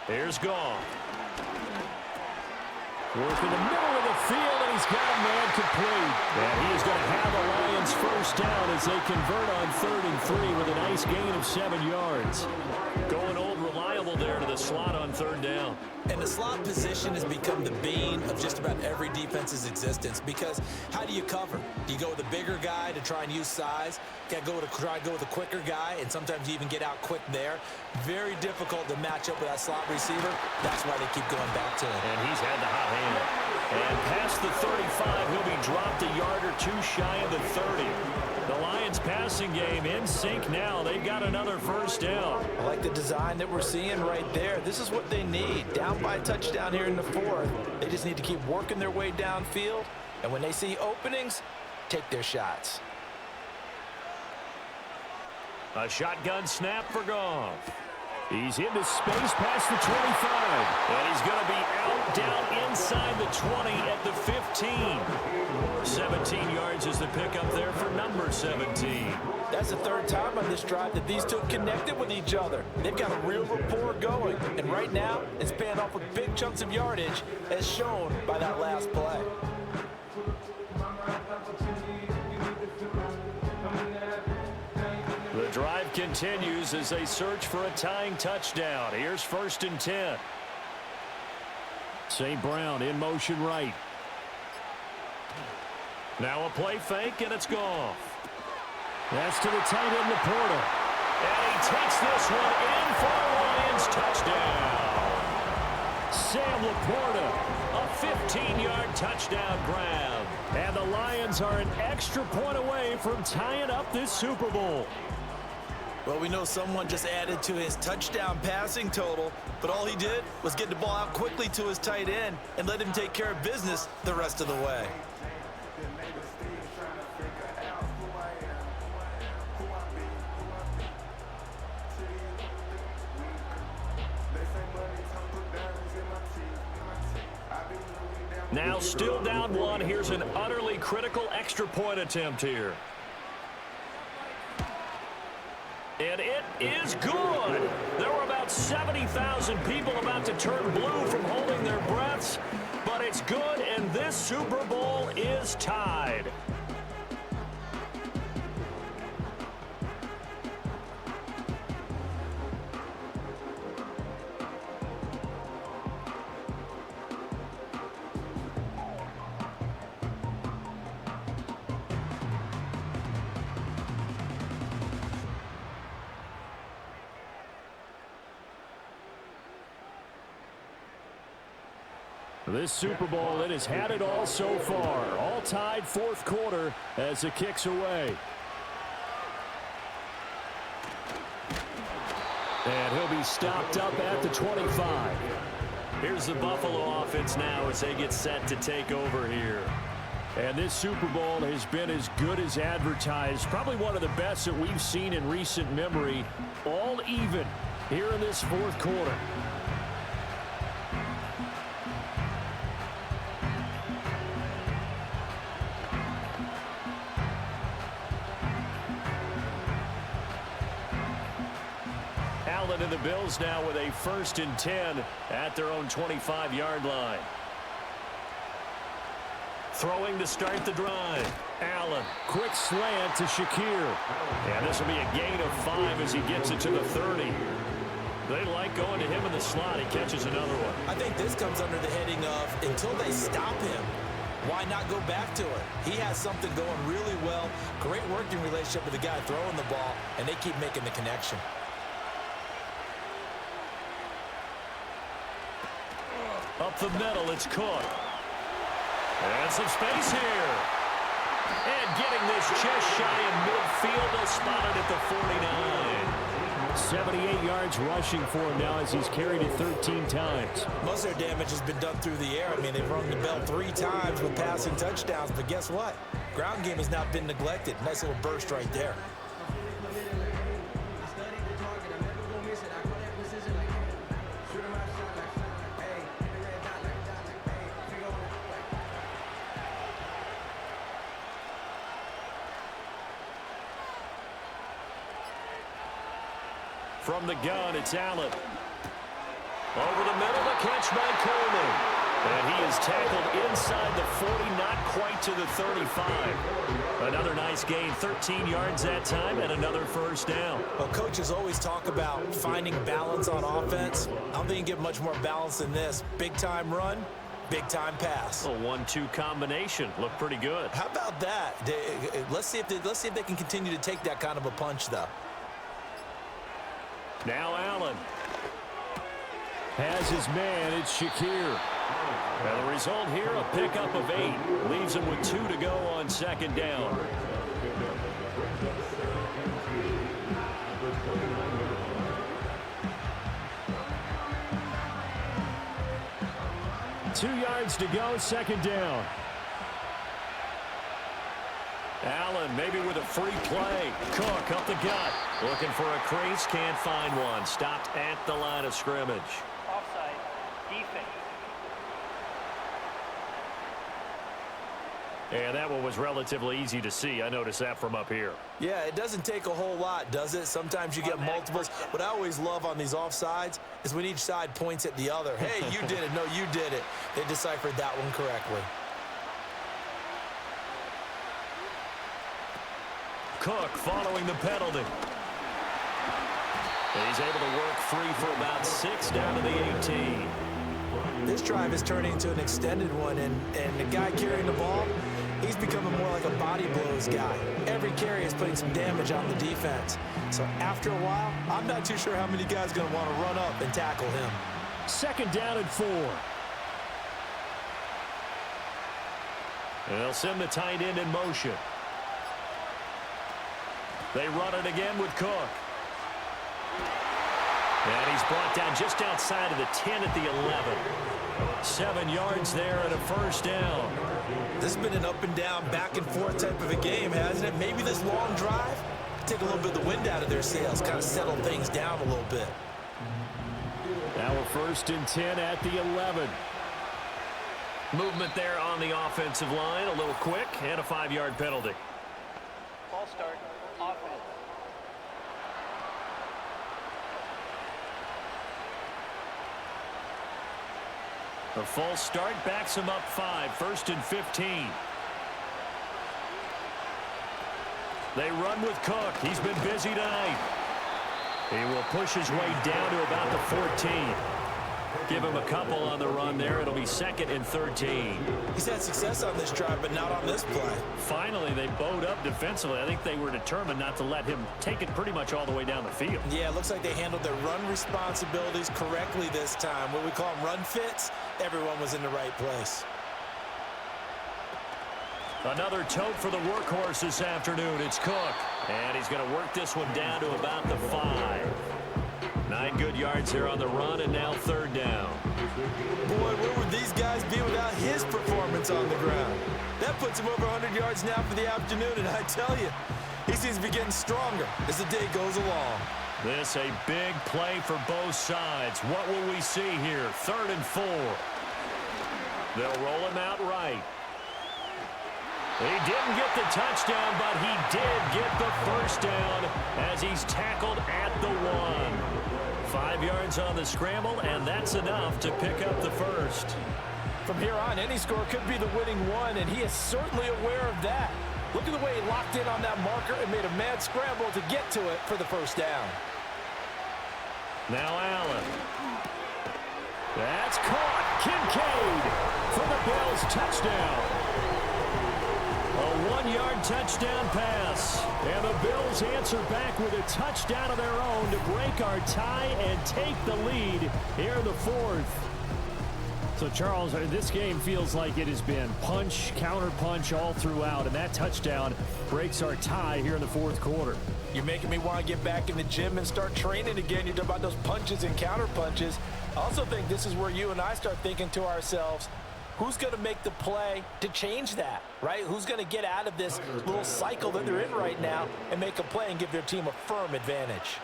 Speaker 6: Here's Goff.
Speaker 2: Work in the middle of the field, and he's got a man complete. And he is going to have a Lions 1st first down as they convert on 3rd and 3 with a nice gain of 7 yards.
Speaker 6: Going old reliable there to the slot on 3rd down.
Speaker 4: And the slot position has become the bane of just about every defense's existence, because how do you cover? Do you go with a bigger guy to try and use size? Got to try and go with a quicker guy, and sometimes you even get out quick there. Very difficult to match up with that slot receiver. That's why they keep going back to him.
Speaker 6: And he's had the hot hand. And past the 35, he'll be dropped a yard or two shy of the 30. The Lions passing game in sync now. They've got another first down.
Speaker 3: I like the design that we're seeing right there. This is what they need. Down by a touchdown here in the 4th. They just need to keep working their way downfield. And when they see openings, take their shots.
Speaker 6: A shotgun snap for Goff.
Speaker 2: He's into space past the 25.
Speaker 6: And he's going to be out down inside the 20 at the 15. 17 yards is the pickup there for number 17.
Speaker 3: That's the 3rd time on this drive that these two have connected with each other. They've got a real rapport going. And right now, it's paying off with big chunks of yardage, as shown by that last play.
Speaker 6: The drive continues as they search for a tying touchdown. Here's 1st and 10.
Speaker 2: St. Brown in motion right.
Speaker 6: Now a play fake, and it's Goff.
Speaker 2: That's to the tight end, Laporta.
Speaker 6: And he takes this one in for a Lions touchdown.
Speaker 2: Sam Laporta,
Speaker 6: a 15-yard touchdown grab.
Speaker 2: And the Lions are an extra point away from tying up this Super Bowl.
Speaker 4: Well, we know someone just added to his touchdown passing total, but all he did was get the ball out quickly to his tight end and let him take care of business the rest of the way.
Speaker 6: Now still down 1. Here's an utterly critical extra point attempt here. And it is good. There were about 70,000 people about to turn blue from holding their breaths, but it's good, and this Super Bowl is tied.
Speaker 2: This Super Bowl, it has had it all so far. All tied 4th quarter as it kicks away. And he'll be stopped up at the 25.
Speaker 6: Here's the Buffalo offense now as they get set to take over here.
Speaker 2: And this Super Bowl has been as good as advertised. Probably one of the best that we've seen in recent memory. All even here in this 4th quarter.
Speaker 6: Allen and the Bills now with a 1st and 10 at their own 25-yard line. Throwing to start the drive. Allen.
Speaker 2: Quick slant to Shakir.
Speaker 6: And this will be a gain of 5 as he gets it to the 30. They like going to him in the slot. He catches another one.
Speaker 4: I think this comes under the heading of, until they stop him, why not go back to it? He has something going really well. Great working relationship with the guy throwing the ball, and they keep making the connection.
Speaker 6: Up the middle, it's Cook. And some space here. And getting this just shy of midfield. They'll spot it at the 49.
Speaker 2: 78 yards rushing for him now as he's carried it 13 times.
Speaker 4: Most of their damage has been done through the air. I mean, they've rung the bell 3 times with passing touchdowns, but guess what? Ground game has not been neglected. Nice little burst right there.
Speaker 6: From the gun, it's Allen. Over the middle, the catch by Coleman. And he is tackled inside the 40, not quite to the 35. Another nice gain, 13 yards that time, and another first down.
Speaker 4: Well, coaches always talk about finding balance on offense. I don't think you get much more balance than this. Big-time run, big-time pass.
Speaker 6: A 1-2 combination. Looked pretty good.
Speaker 4: How about that? Let's see if they can continue to take that kind of a punch, though.
Speaker 6: Now Allen.
Speaker 2: Has his man, it's Shakir.
Speaker 6: And the result here, a pickup of 8. Leaves him with 2 to go on second down.
Speaker 2: Two yards to go, second down.
Speaker 6: Allen maybe with a free play. Cook up the gut. Looking for a crease, can't find one. Stopped at the line of scrimmage.
Speaker 5: Offside. Defense.
Speaker 6: And that one was relatively easy to see. I noticed that from up here.
Speaker 4: Yeah, it doesn't take a whole lot, does it? Sometimes you get multiples. What I always love on these offsides is when each side points at the other. Hey, you did it. No, you did it. They deciphered that one correctly.
Speaker 6: Cook following the penalty. And he's able to work free for about 6 down to the 18.
Speaker 4: This drive is turning into an extended one, and the guy carrying the ball, he's becoming more like a body blows guy. Every carry is putting some damage on the defense. So after a while, I'm not too sure how many guys are going to want to run up and tackle him.
Speaker 2: Second down and 4.
Speaker 6: And they'll send the tight end in motion. They run it again with Cook. And he's brought down just outside of the 10 at the 11. 7 yards there and a first down.
Speaker 4: This has been an up and down, back and forth type of a game, hasn't it? Maybe this long drive take a little bit of the wind out of their sails, kind of settle things down a little bit.
Speaker 2: Now we're first and 10 at the 11.
Speaker 6: Movement there on the offensive line, a little quick, and a 5-yard penalty.
Speaker 5: Ball start. Offense.
Speaker 6: A false start backs him up 5, first and 15. They run with Cook. He's been busy tonight. He will push his way down to about the 14. Give him a couple on the run there. It'll be 2nd and 13.
Speaker 4: He's had success on this drive, but not on this play.
Speaker 6: Finally, they bowed up defensively. I think they were determined not to let him take it pretty much all the way down the field.
Speaker 4: Yeah, it looks like they handled their run responsibilities correctly this time. What we call them run fits, everyone was in the right place.
Speaker 6: Another tote for the workhorse this afternoon. It's Cook. And he's going to work this one down to about the 5. 9 good yards there on the run, and now 3rd down.
Speaker 4: Boy, where would these guys be without his performance on the ground? That puts him over 100 yards now for the afternoon, and I tell you, he seems to be getting stronger as the day goes along.
Speaker 6: This a big play for both sides. What will we see here? 3rd and 4. They'll roll him out right. He didn't get the touchdown, but he did get the first down as he's tackled at the 1. 5 yards on the scramble, and that's enough to pick up the first.
Speaker 3: From here on, any score could be the winning one, and he is certainly aware of that. Look at the way he locked in on that marker and made a mad scramble to get to it for the first down.
Speaker 6: Now Allen.
Speaker 2: That's caught. Kincaid for the Bills touchdown. A 1-yard touchdown pass. And the Bills answer back with a touchdown of their own to break our tie and take the lead here in the 4th. So, Charles, this game feels like it has been punch, counter-punch all throughout, and that touchdown breaks our tie here in the 4th quarter.
Speaker 3: You're making me want to get back in the gym and start training again. You're talking about those punches and counter-punches. I also think this is where you and I start thinking to ourselves, who's going to make the play to change that, right? Who's going to get out of this little cycle that they're in right now and make a play and give their team a firm advantage?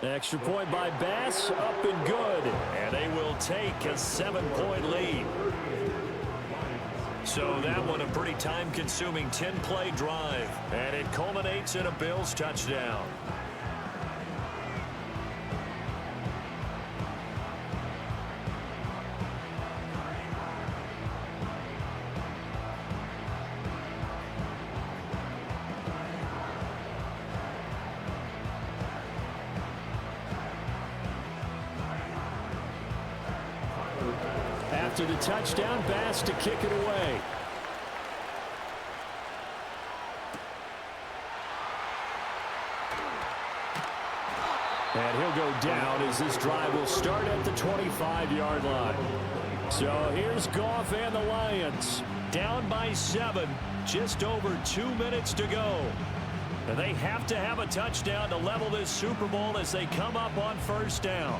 Speaker 2: Extra point by Bass, up and good.
Speaker 6: And they will take a 7-point lead. So that one a pretty time-consuming 10-play drive. And it culminates in a Bills touchdown.
Speaker 2: after the touchdown pass to kick it away. And he'll go down as this drive will start at the 25-yard line. So here's Goff and the Lions. Down by 7, just over 2 minutes to go. And they have to have a touchdown to level this Super Bowl as they come up on first down.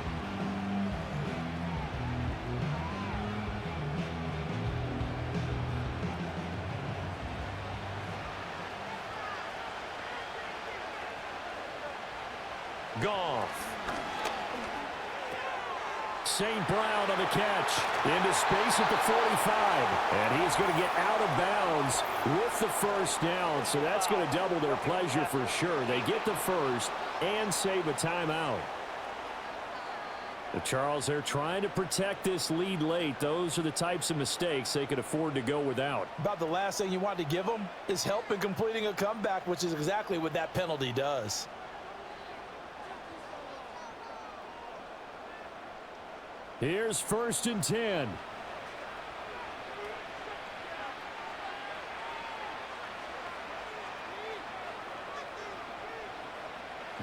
Speaker 2: Goff. St. Brown on the catch. Into space at the 45. And he's going to get out of bounds with the first down. So that's going to double their pleasure for sure. They get the first and save a timeout. Charles, they're trying to protect this lead late. Those are the types of mistakes they could afford to go without.
Speaker 3: About the last thing you want to give them is help in completing a comeback, which is exactly what that penalty does.
Speaker 2: Here's 1st and 10.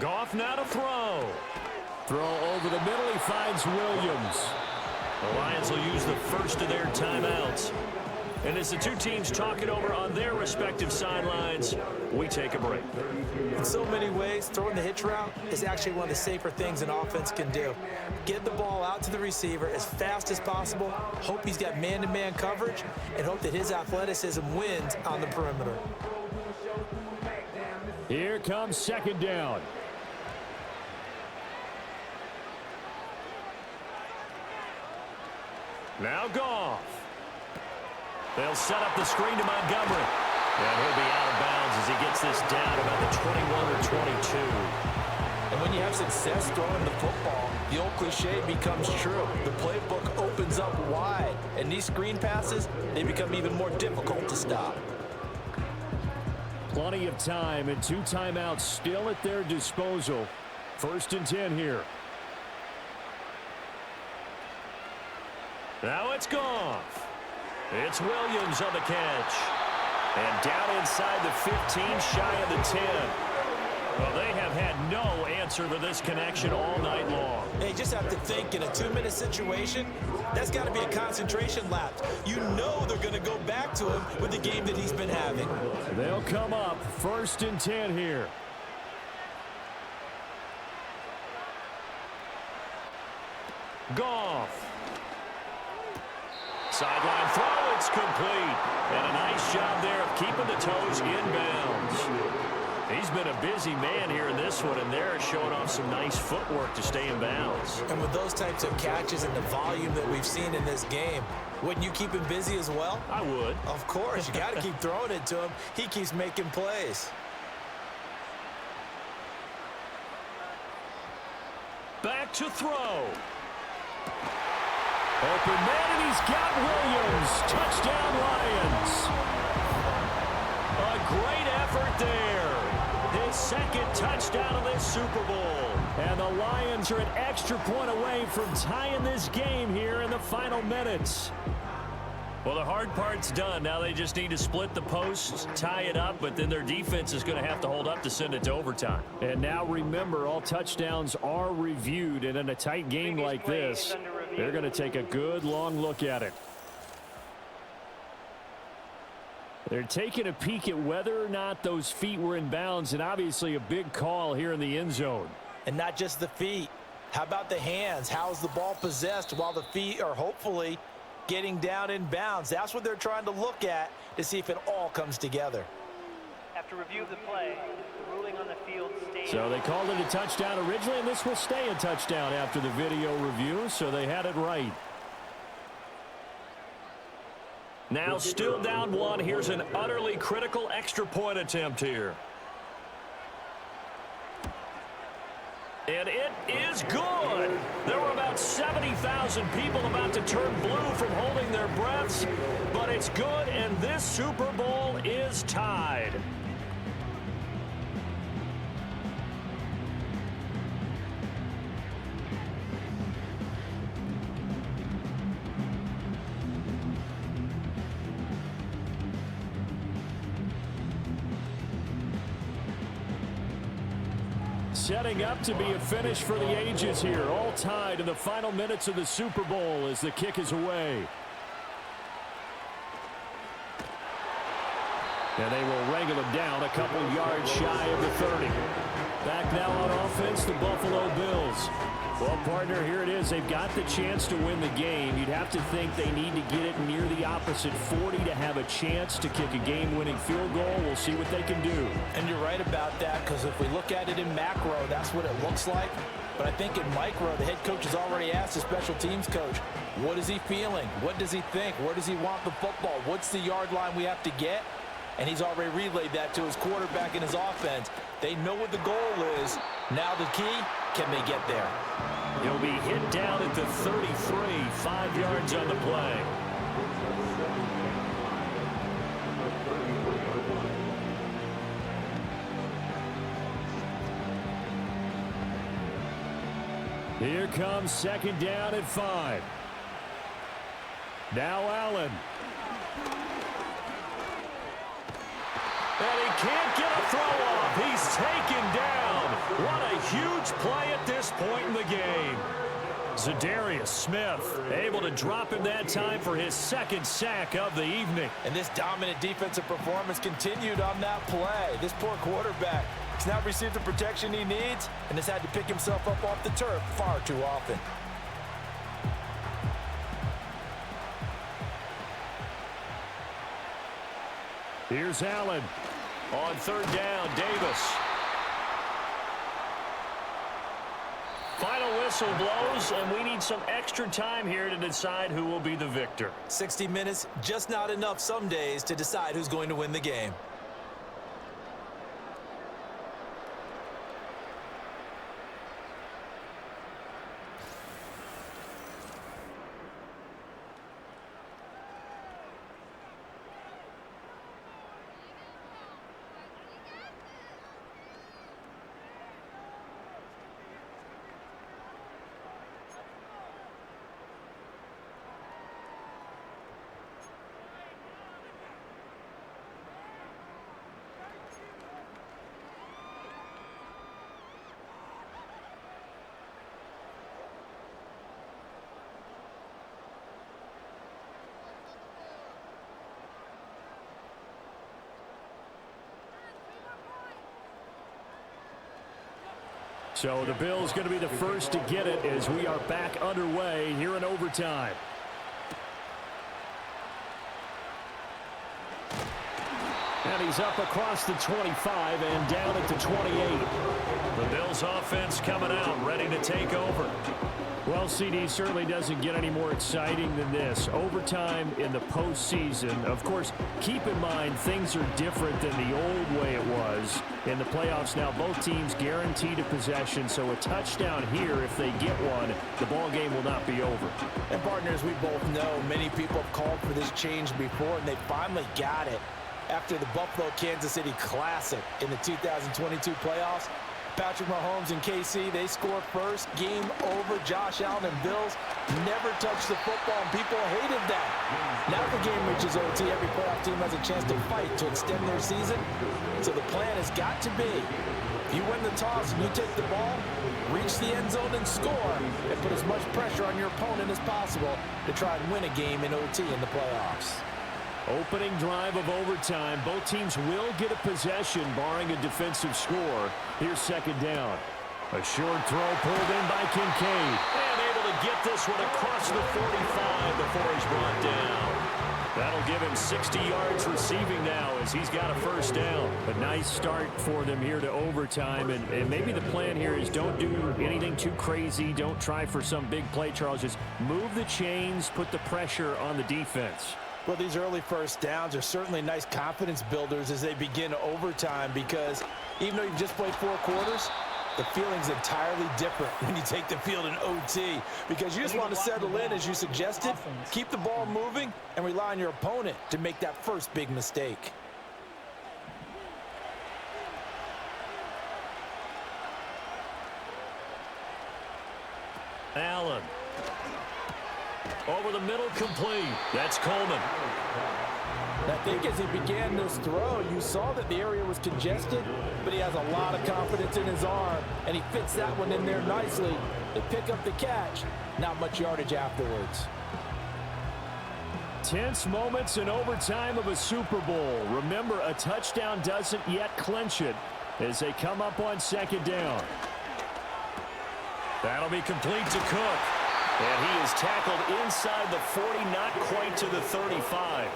Speaker 2: Goff now to throw. Throw over the middle. He finds Williams.
Speaker 6: The Lions will use the first of their timeouts. And as the two teams talk it over on their respective sidelines, we take a break.
Speaker 4: In so many ways, throwing the hitch route is actually one of the safer things an offense can do. Get the ball out to the receiver as fast as possible, hope he's got man-to-man coverage, and hope that his athleticism wins on the perimeter.
Speaker 2: Here comes 2nd down. Now Goff. They'll set up the screen to Montgomery. And he'll be out of bounds as he gets this down about the 21 or 22.
Speaker 3: And when you have success throwing the football, the old cliche becomes true. The playbook opens up wide. And these screen passes, they become even more difficult to stop.
Speaker 2: Plenty of time and 2 timeouts still at their disposal. 1st and 10 here. Now it's Goff. It's Williams on the catch. And down inside the 15, shy of the 10. Well, they have had no answer for this connection all night long.
Speaker 4: They just have to think in a 2-minute situation, that's got to be a concentration lapse. You know they're going to go back to him with the game that he's been having.
Speaker 2: They'll come up 1st and 10 here. Goff. Sideline throw, it's complete. And a nice job there of keeping the toes inbounds. He's been a busy man here in this one, and they're showing off some nice footwork to stay in bounds.
Speaker 4: And with those types of catches and the volume that we've seen in this game, wouldn't you keep him busy as well?
Speaker 2: I would.
Speaker 4: Of course. You got to keep throwing it to him. He keeps making plays.
Speaker 2: Back to throw. Open man, and he's got Williams. Touchdown, Lions. A great effort there. His 2nd touchdown of this Super Bowl. And the Lions are an extra point away from tying this game here in the final minutes. Well, the hard part's done. Now they just need to split the posts, tie it up, but then their defense is going to have to hold up to send it to overtime. And now remember, all touchdowns are reviewed, and in a tight game like this, they're going to take a good long look at it. They're taking a peek at whether or not those feet were in bounds, and obviously a big call here in the end zone.
Speaker 3: And not just the feet. How about the hands? How's the ball possessed while the feet are hopefully getting down in bounds? That's what they're trying to look at to see if it all comes together.
Speaker 5: After review of the play, the ruling on the field stays.
Speaker 2: So they called it a touchdown originally, and this will stay a touchdown after the video review, so they had it right. Now still down 1. Here's an utterly critical extra point attempt here. And it is good. There were about 70,000 people about to turn blue from holding their breaths, but it's good, and this Super Bowl is tied. Setting up to be a finish for the ages here. All tied in the final minutes of the Super Bowl as the kick is away. And they will wrangle him down a couple yards shy of the 30. Back now on offense, the Buffalo Bills. Well, partner, here it is. They've got the chance to win the game. You'd have to think they need to get it near the opposite 40 to have a chance to kick a game-winning field goal. We'll see what they can do.
Speaker 3: And you're right about that, because if we look at it in macro, that's what it looks like. But I think in micro, the head coach has already asked the special teams coach, what is he feeling? What does he think? Where does he want the football? What's the yard line we have to get? And he's already relayed that to his quarterback and his offense. They know what the goal is. Now the key, can they get there?
Speaker 2: He'll be hit down at the 33, 5 yards on the play. Here comes second down at 5. Now Allen. And he can't get a throw off. He's taken down. What a huge play at this point in the game. Zadarius Smith able to drop him that time for his second sack of the evening.
Speaker 3: And this dominant defensive performance continued on that play. This poor quarterback has now received the protection he needs and has had to pick himself up off the turf far too often.
Speaker 2: Here's Allen. On third down, Davis. Final whistle blows, and we need some extra time here to decide who will be the victor.
Speaker 4: 60 minutes, just not enough some days to decide who's going to win the game.
Speaker 2: So the Bills going to be the first to get it as we are back underway here in overtime. And he's up across the 25 and down at the 28. The Bills offense coming out, ready to take over. Well, CD, certainly doesn't get any more exciting than this. Overtime in the postseason. Of course, keep in mind things are different than the old way it was. In the playoffs now, both teams guaranteed a possession, so a touchdown here, if they get one, the ball game will not be over.
Speaker 3: And partners, we both know many people have called for this change before, and they finally got it after the Buffalo-Kansas City Classic in the 2022 playoffs. Patrick Mahomes and KC, they score first. Game over. Josh Allen and Bills never touched the football, and people hated that. Now the game reaches OT. Every playoff team has a chance to fight to extend their season. So the plan has got to be, if you win the toss and you take the ball, reach the end zone and score, and put as much pressure on your opponent as possible to try and win a game in OT in the playoffs.
Speaker 2: Opening drive of overtime. Both teams will get a possession, barring a defensive score. Here's second down. A short throw pulled in by Kincaid. And able to get this one across the 45 before he's brought down. That'll give him 60 yards receiving now as he's got a first down. A nice start for them here to overtime. And maybe the plan here is don't do anything too crazy. Don't try for some big play, Charles. Just move the chains, put the pressure on the defense.
Speaker 3: Well, these early first downs are certainly nice confidence builders as they begin overtime, because even though you've just played 4 quarters, the feeling's entirely different when you take the field in OT, because you just want to settle in, as you suggested, keep the ball moving, and rely on your opponent to make that first big mistake.
Speaker 2: Allen. Over the middle, complete. That's Coleman.
Speaker 3: I think as he began this throw, you saw that the area was congested, but he has a lot of confidence in his arm, and he fits that one in there nicely. They pick up the catch. Not much yardage afterwards.
Speaker 2: Tense moments in overtime of a Super Bowl. Remember, a touchdown doesn't yet clinch it as they come up on second down.
Speaker 6: That'll be complete to Cook. And he is tackled inside the 40, not quite to the 35.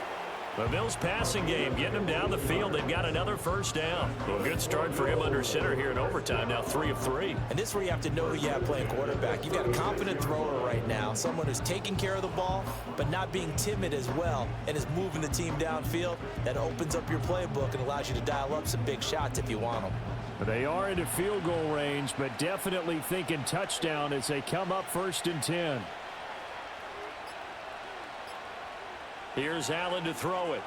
Speaker 6: The Bills passing game getting them down the field. They've got another first down. Well, good start for him under center here in overtime. Now 3 of 3.
Speaker 4: And this is where you have to know who you have playing quarterback. You've got a confident thrower right now, someone who's taking care of the ball, but not being timid as well, and is moving the team downfield. That opens up your playbook and allows you to dial up some big shots if you want them.
Speaker 2: They are into field goal range, but definitely thinking touchdown as they come up 1st and 10.
Speaker 6: Here's Allen to throw it.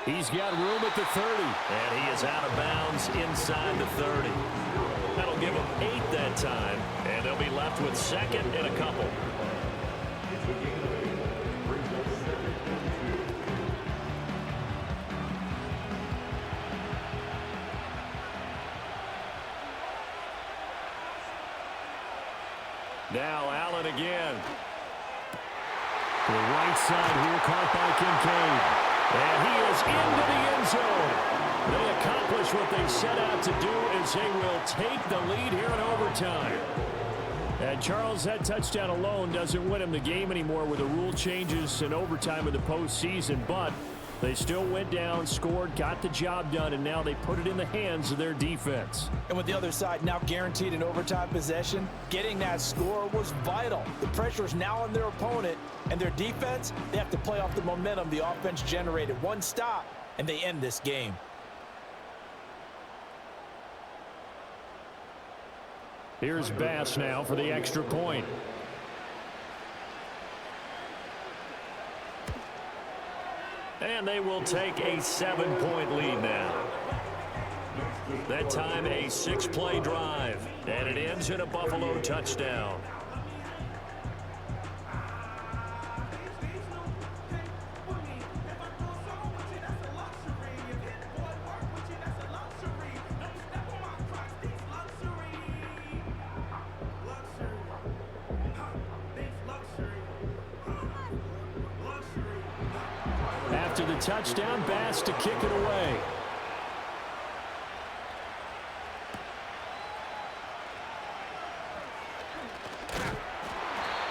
Speaker 2: He's got room at the 30.
Speaker 6: And he is out of bounds inside the 30. That'll give him 8 that time, and they'll be left with 2nd and a couple. Now Allen again.
Speaker 2: To the right side here, caught by Kincaid. And he is into the end zone. They accomplish what they set out to do as they will take the lead here in overtime. And Charles, that touchdown alone doesn't win him the game anymore with the rule changes in overtime of the postseason, but they still went down, scored, got the job done, and now they put it in the hands of their defense.
Speaker 3: And with the other side now guaranteed an overtime possession, getting that score was vital. The pressure is now on their opponent, and their defense, they have to play off the momentum the offense generated. One stop, and they end this game.
Speaker 2: Here's Bass now for the extra point.
Speaker 6: And they will take a 7-point lead now. That time a 6-play drive. And it ends in a Buffalo touchdown.
Speaker 2: After the touchdown, Bass to kick it away.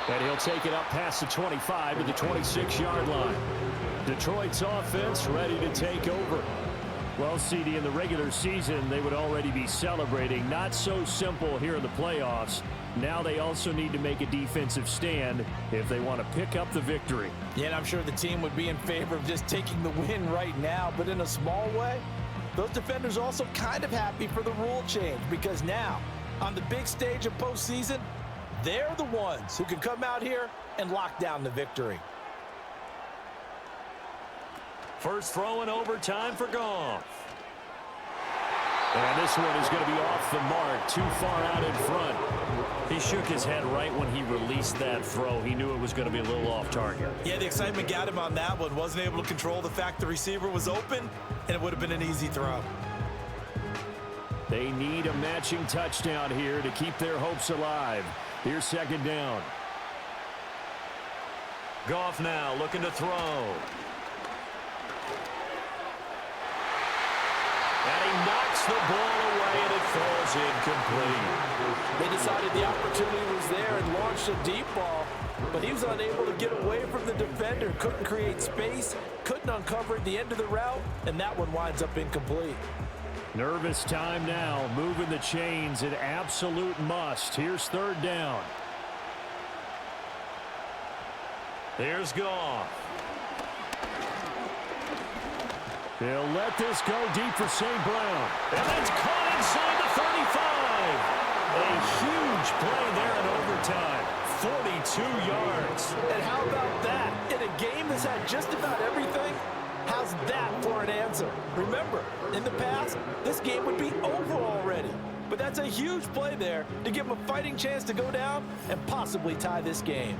Speaker 2: And he'll take it up past the 25 to the 26-yard line. Detroit's offense ready to take over. Well, CD, in the regular season, they would already be celebrating. Not so simple here in the playoffs. Now they also need to make a defensive stand if they want to pick up the victory.
Speaker 3: Yeah, and I'm sure the team would be in favor of just taking the win right now, but in a small way, those defenders are also kind of happy for the rule change because now, on the big stage of postseason, they're the ones who can come out here and lock down the victory.
Speaker 6: First throw in overtime for Goff.
Speaker 2: And this one is going to be off the mark, too far out in front.
Speaker 6: He shook his head right when he released that throw. He knew it was going to be a little off target.
Speaker 4: Yeah, the excitement got him on that one. Wasn't able to control the fact the receiver was open, and it would have been an easy throw.
Speaker 2: They need a matching touchdown here to keep their hopes alive. Here's second down.
Speaker 6: Goff now looking to throw. And he knocks the ball away, and it falls incomplete.
Speaker 3: They decided the opportunity was there and launched a deep ball, but he was unable to get away from the defender, couldn't create space, couldn't uncover at the end of the route, and that one winds up incomplete.
Speaker 2: Nervous time now, moving the chains, an absolute must. Here's third down.
Speaker 6: There's Goff.
Speaker 2: They'll let this go deep for St. Brown.
Speaker 6: And that's caught inside the 35. A huge play there in overtime. 42 yards.
Speaker 3: And how about that? In a game that's had just about everything, how's that for an answer? Remember, in the past, this game would be over already. But that's a huge play there to give them a fighting chance to go down and possibly tie this game.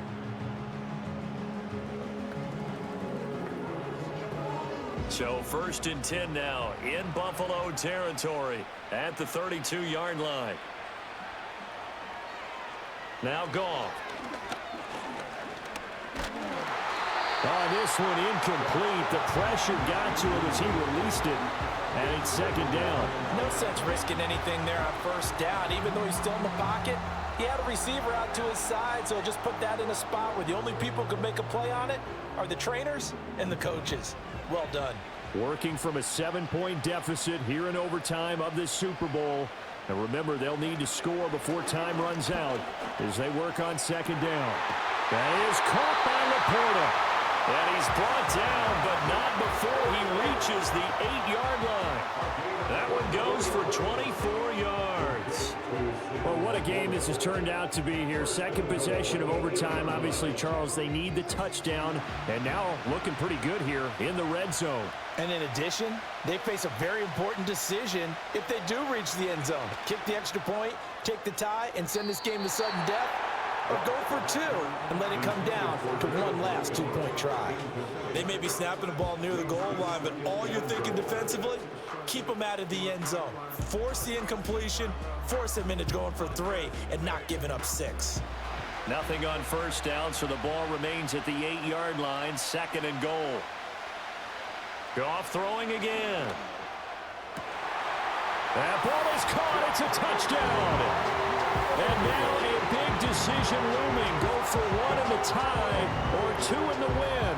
Speaker 6: So 1st and 10 now in Buffalo territory at the 32-yard line. Now Goff.
Speaker 2: Oh, this one incomplete. The pressure got to him as he released it. And it's 2nd down.
Speaker 3: No sense risking anything there on 1st down. Even though he's still in the pocket, he had a receiver out to his side, so just put that in a spot where the only people who can make a play on it are the trainers and the coaches. Well done.
Speaker 2: Working from a 7-point deficit here in overtime of this Super Bowl. And remember, they'll need to score before time runs out as they work on 2nd down. That is caught by Laporta.
Speaker 6: And he's brought down, but not before he reaches the 8-yard line. That one goes for 24 yards.
Speaker 2: Well, what a game this has turned out to be here. 2nd possession of overtime. Obviously, Charles, they need the touchdown. And now looking pretty good here in the red zone.
Speaker 3: And in addition, they face a very important decision if they do reach the end zone. Kick the extra point, take the tie, and send this game to sudden death. Or go for 2 and let it come down to one last 2-point try.
Speaker 4: They may be snapping the ball near the goal line, but all you're thinking defensively, keep them out of the end zone. Force the incompletion, force them into going for 3, and not giving up 6.
Speaker 6: Nothing on 1st down, so the ball remains at the 8-yard line, 2nd and goal. Goff throwing again.
Speaker 2: That ball is caught. It's a touchdown. And now a big decision looming. Go for 1 in the tie or 2 in the win.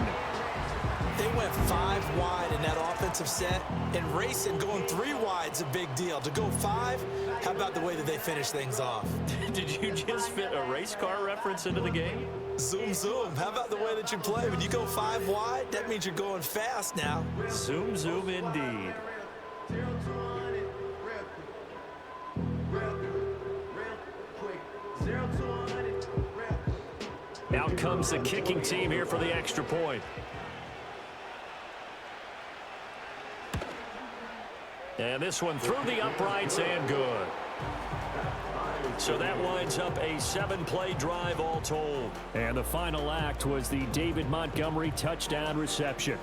Speaker 4: They went 5 wide in that offensive set, and racing going 3 wide is a big deal. To go 5, how about the way that they finish things off?
Speaker 6: Did you just fit a race car reference into the game?
Speaker 4: Zoom, zoom. How about the way that you play? When you go 5 wide, that means you're going fast now.
Speaker 6: Zoom, zoom indeed. Out comes the kicking team here for the extra point. And this one through the uprights and good. So that winds up a 7-play drive all told.
Speaker 2: And the final act was the David Montgomery touchdown reception.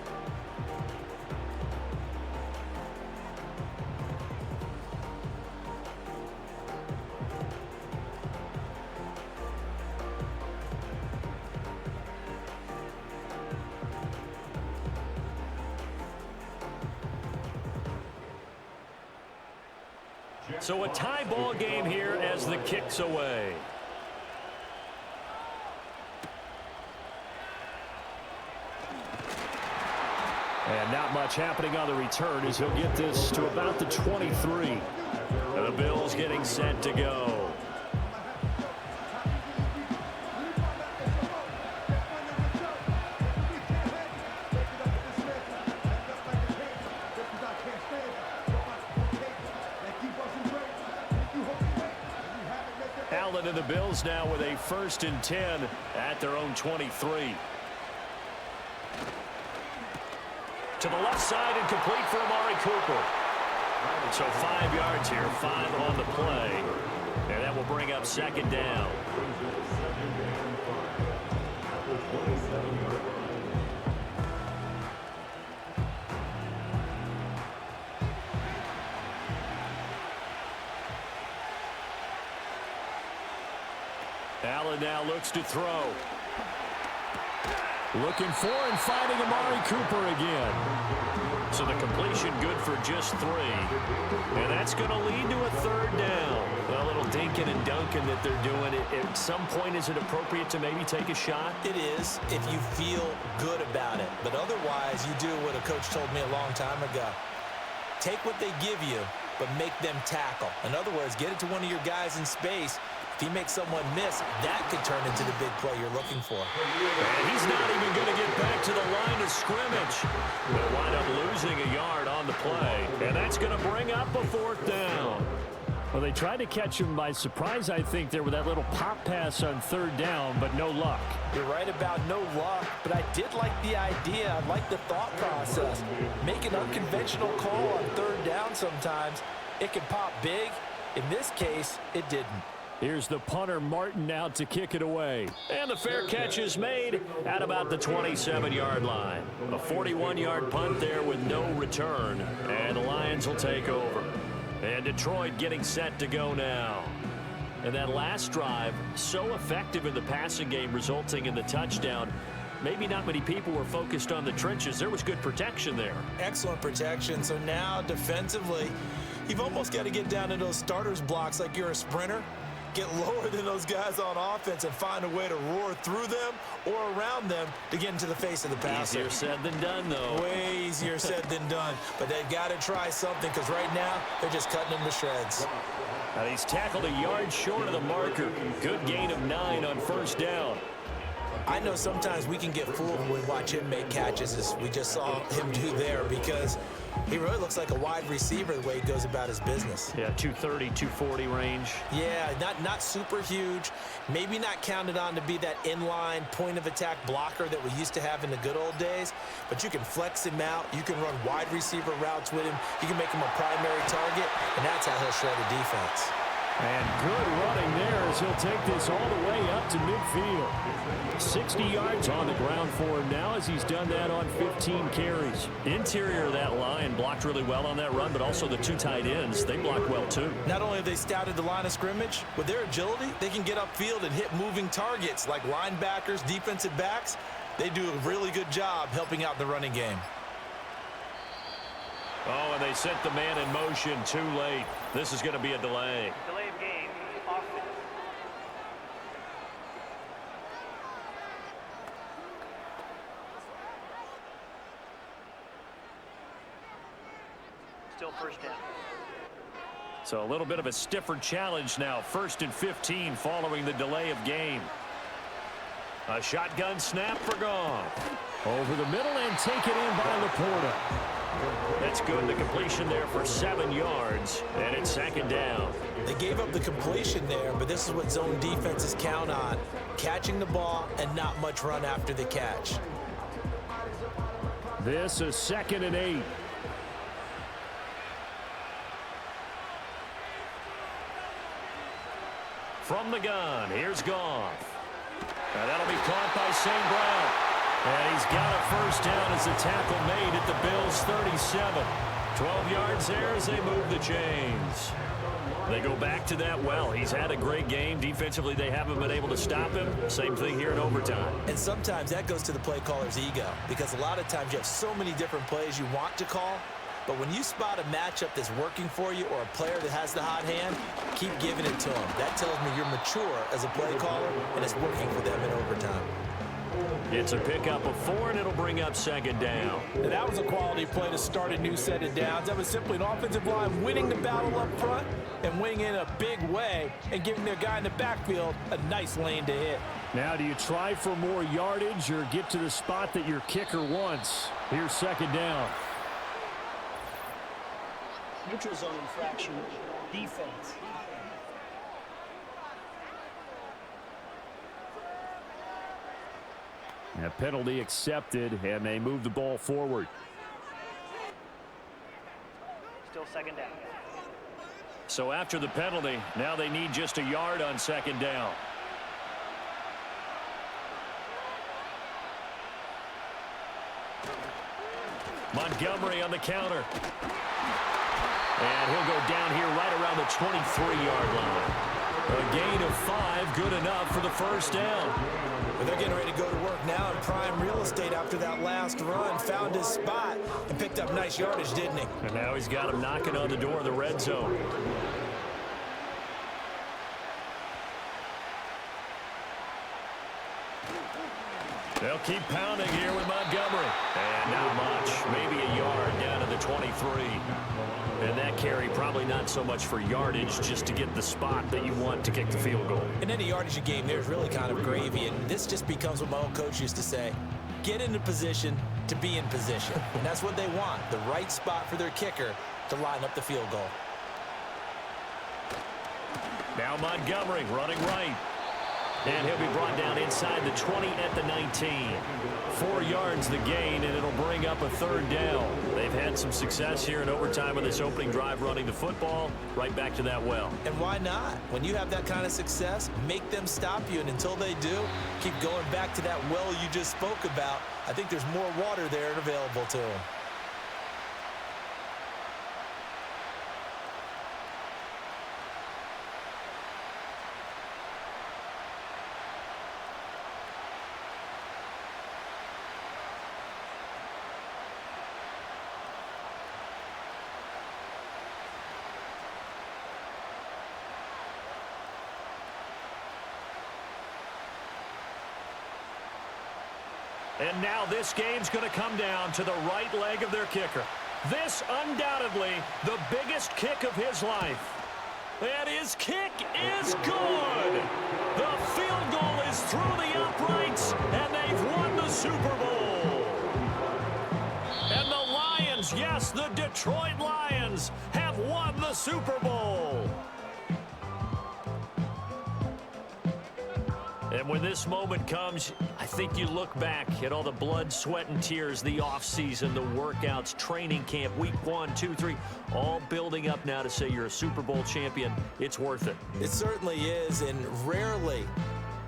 Speaker 6: So a tie ball game here as the kick's away.
Speaker 2: And not much happening on the return as he'll get this to about the 23.
Speaker 6: And the Bills getting set to go.
Speaker 2: Allen and the Bills now with a 1st and 10 at their own 23.
Speaker 6: To the left side and complete for Amari Cooper. So 5 yards here, 5 on the play. And that will bring up 2nd down.
Speaker 2: Allen now looks to throw. Looking for and finding Amari Cooper again.
Speaker 6: So the completion good for just 3. And that's going to lead to a 3rd down.
Speaker 3: A little dinking and dunking that they're doing. At some point, is it appropriate to maybe take a shot?
Speaker 4: It is if you feel good about it. But otherwise, you do what a coach told me a long time ago. Take what they give you, but make them tackle. In other words, get it to one of your guys in space. If he makes someone miss, that could turn into the big play you're looking for.
Speaker 6: And he's not even going to get back to the line of scrimmage. They'll wind up losing a yard on the play. And that's going to bring up a 4th down.
Speaker 2: Well, they tried to catch him by surprise, I think, there with that little pop pass on 3rd down, but no luck.
Speaker 3: You're right about no luck, but I did like the idea. I like the thought process. Make an unconventional call on 3rd down sometimes. It can pop big. In this case, it didn't.
Speaker 2: Here's the punter, Martin, out to kick it away.
Speaker 6: And the fair catch is made at about the 27-yard line. A 41-yard punt there with no return. And the Lions will take over. And Detroit getting set to go now. And that last drive, so effective in the passing game, resulting in the touchdown. Maybe not many people were focused on the trenches. There was good protection there.
Speaker 4: Excellent protection. So now defensively, you've almost got to get down to those starters blocks like you're a sprinter. Get lower than those guys on offense and find a way to roar through them or around them to get into the face of the passer.
Speaker 6: Easier said than done, though.
Speaker 4: Way easier said than done. But they've got to try something because right now they're just cutting them to shreds.
Speaker 6: Now he's tackled a yard short of the marker. Good gain of 9 on first down.
Speaker 4: I know sometimes we can get fooled when we watch him make catches, as we just saw him do there, because he really looks like a wide receiver the way he goes about his business.
Speaker 6: Yeah, 230, 240 range.
Speaker 4: Yeah, not super huge. Maybe not counted on to be that inline point-of-attack blocker that we used to have in the good old days, but you can flex him out. You can run wide receiver routes with him. You can make him a primary target, and that's how he'll shred a defense.
Speaker 2: And good running there as he'll take this all the way up to midfield. 60 yards on the ground for him now as he's done that on 15 carries.
Speaker 6: Interior of that line blocked really well on that run, but also the 2 tight ends, they blocked well too.
Speaker 4: Not only have they scouted the line of scrimmage, with their agility, they can get upfield and hit moving targets like linebackers, defensive backs. They do a really good job helping out the running game.
Speaker 6: Oh, and they sent the man in motion too late. This is going to be a delay.
Speaker 5: Delay of game, offense. Still first down.
Speaker 6: So a little bit of a stiffer challenge now. 1st and 15 following the delay of game. A shotgun snap for Goff.
Speaker 2: Over the middle and taken in by Laporta.
Speaker 6: That's good. The completion there for 7 yards, and it's 2nd down.
Speaker 4: They gave up the completion there, but this is what zone defenses count on. Catching the ball and not much run after the catch.
Speaker 2: This is 2nd and 8.
Speaker 6: From the gun, here's Goff. And that'll be caught by St. Brown. And he's got a first down as the tackle made at the Bills' 37. 12 yards there as they move the chains. They go back to that well. He's had a great game. Defensively, they haven't been able to stop him. Same thing here in overtime.
Speaker 4: And sometimes that goes to the play caller's ego, because a lot of times you have so many different plays you want to call, but when you spot a matchup that's working for you or a player that has the hot hand, keep giving it to him. That tells me you're mature as a play caller, and it's working for them in overtime.
Speaker 6: It's a pickup of 4, and it'll bring up 2nd down.
Speaker 3: And that was a quality play to start a new set of downs. That was simply an offensive line winning the battle up front and winning in a big way and giving their guy in the backfield a nice lane to hit.
Speaker 2: Now, do you try for more yardage or get to the spot that your kicker wants? Here's 2nd down.
Speaker 5: Neutral zone infraction, defense.
Speaker 2: A penalty accepted, and they move the ball forward.
Speaker 5: Still 2nd down.
Speaker 6: So after the penalty, now they need just a yard on 2nd down. Montgomery on the counter. And he'll go down here right around the 23-yard line. A gain of 5, good enough for the first down.
Speaker 4: Well, they're getting ready to go to work now in prime real estate after that last run. Found his spot and picked up nice yardage, didn't he?
Speaker 6: And now he's got him knocking on the door of the red zone. They'll keep pounding here with Montgomery. And not much. Maybe a yard down to the 23. And that carry probably not so much for yardage, just to get the spot that you want to kick the field goal.
Speaker 4: In any yardage game, there's really kind of gravy, and this just becomes what my old coach used to say. Get into position to be in position. And that's what they want, the right spot for their kicker to line up the field goal.
Speaker 6: Now Montgomery running right. And he'll be brought down inside the 20 at the 19. 4 yards the gain, and it'll bring up a 3rd down. They've had some success here in overtime with this opening drive running the football right back to that well.
Speaker 4: And why not? When you have that kind of success, make them stop you. And until they do, keep going back to that well you just spoke about. I think there's more water there and available to them.
Speaker 6: And now this game's going to come down to the right leg of their kicker. This undoubtedly the biggest kick of his life. And his kick is good. The field goal is through the uprights, and they've won the Super Bowl. And the Lions, yes, the Detroit Lions, have won the Super Bowl. And when this moment comes, I think you look back at all the blood, sweat, and tears, the offseason, the workouts, training camp, week 1, 2, 3, all building up now to say you're a Super Bowl champion. It's worth it.
Speaker 4: It certainly is, and rarely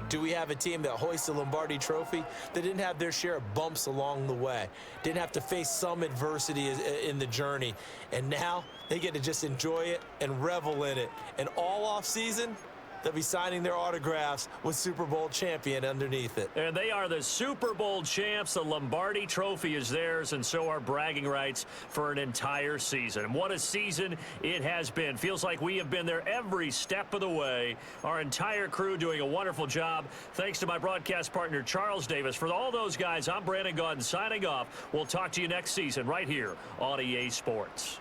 Speaker 4: do we have a team that hoists the Lombardi Trophy that didn't have their share of bumps along the way, didn't have to face some adversity in the journey, and now they get to just enjoy it and revel in it. And all offseason, they'll be signing their autographs with Super Bowl champion underneath it.
Speaker 6: And they are the Super Bowl champs. The Lombardi Trophy is theirs, and so are bragging rights for an entire season. And what a season it has been. Feels like we have been there every step of the way. Our entire crew doing a wonderful job. Thanks to my broadcast partner, Charles Davis. For all those guys, I'm Brandon Gaudin signing off. We'll talk to you next season right here on EA Sports.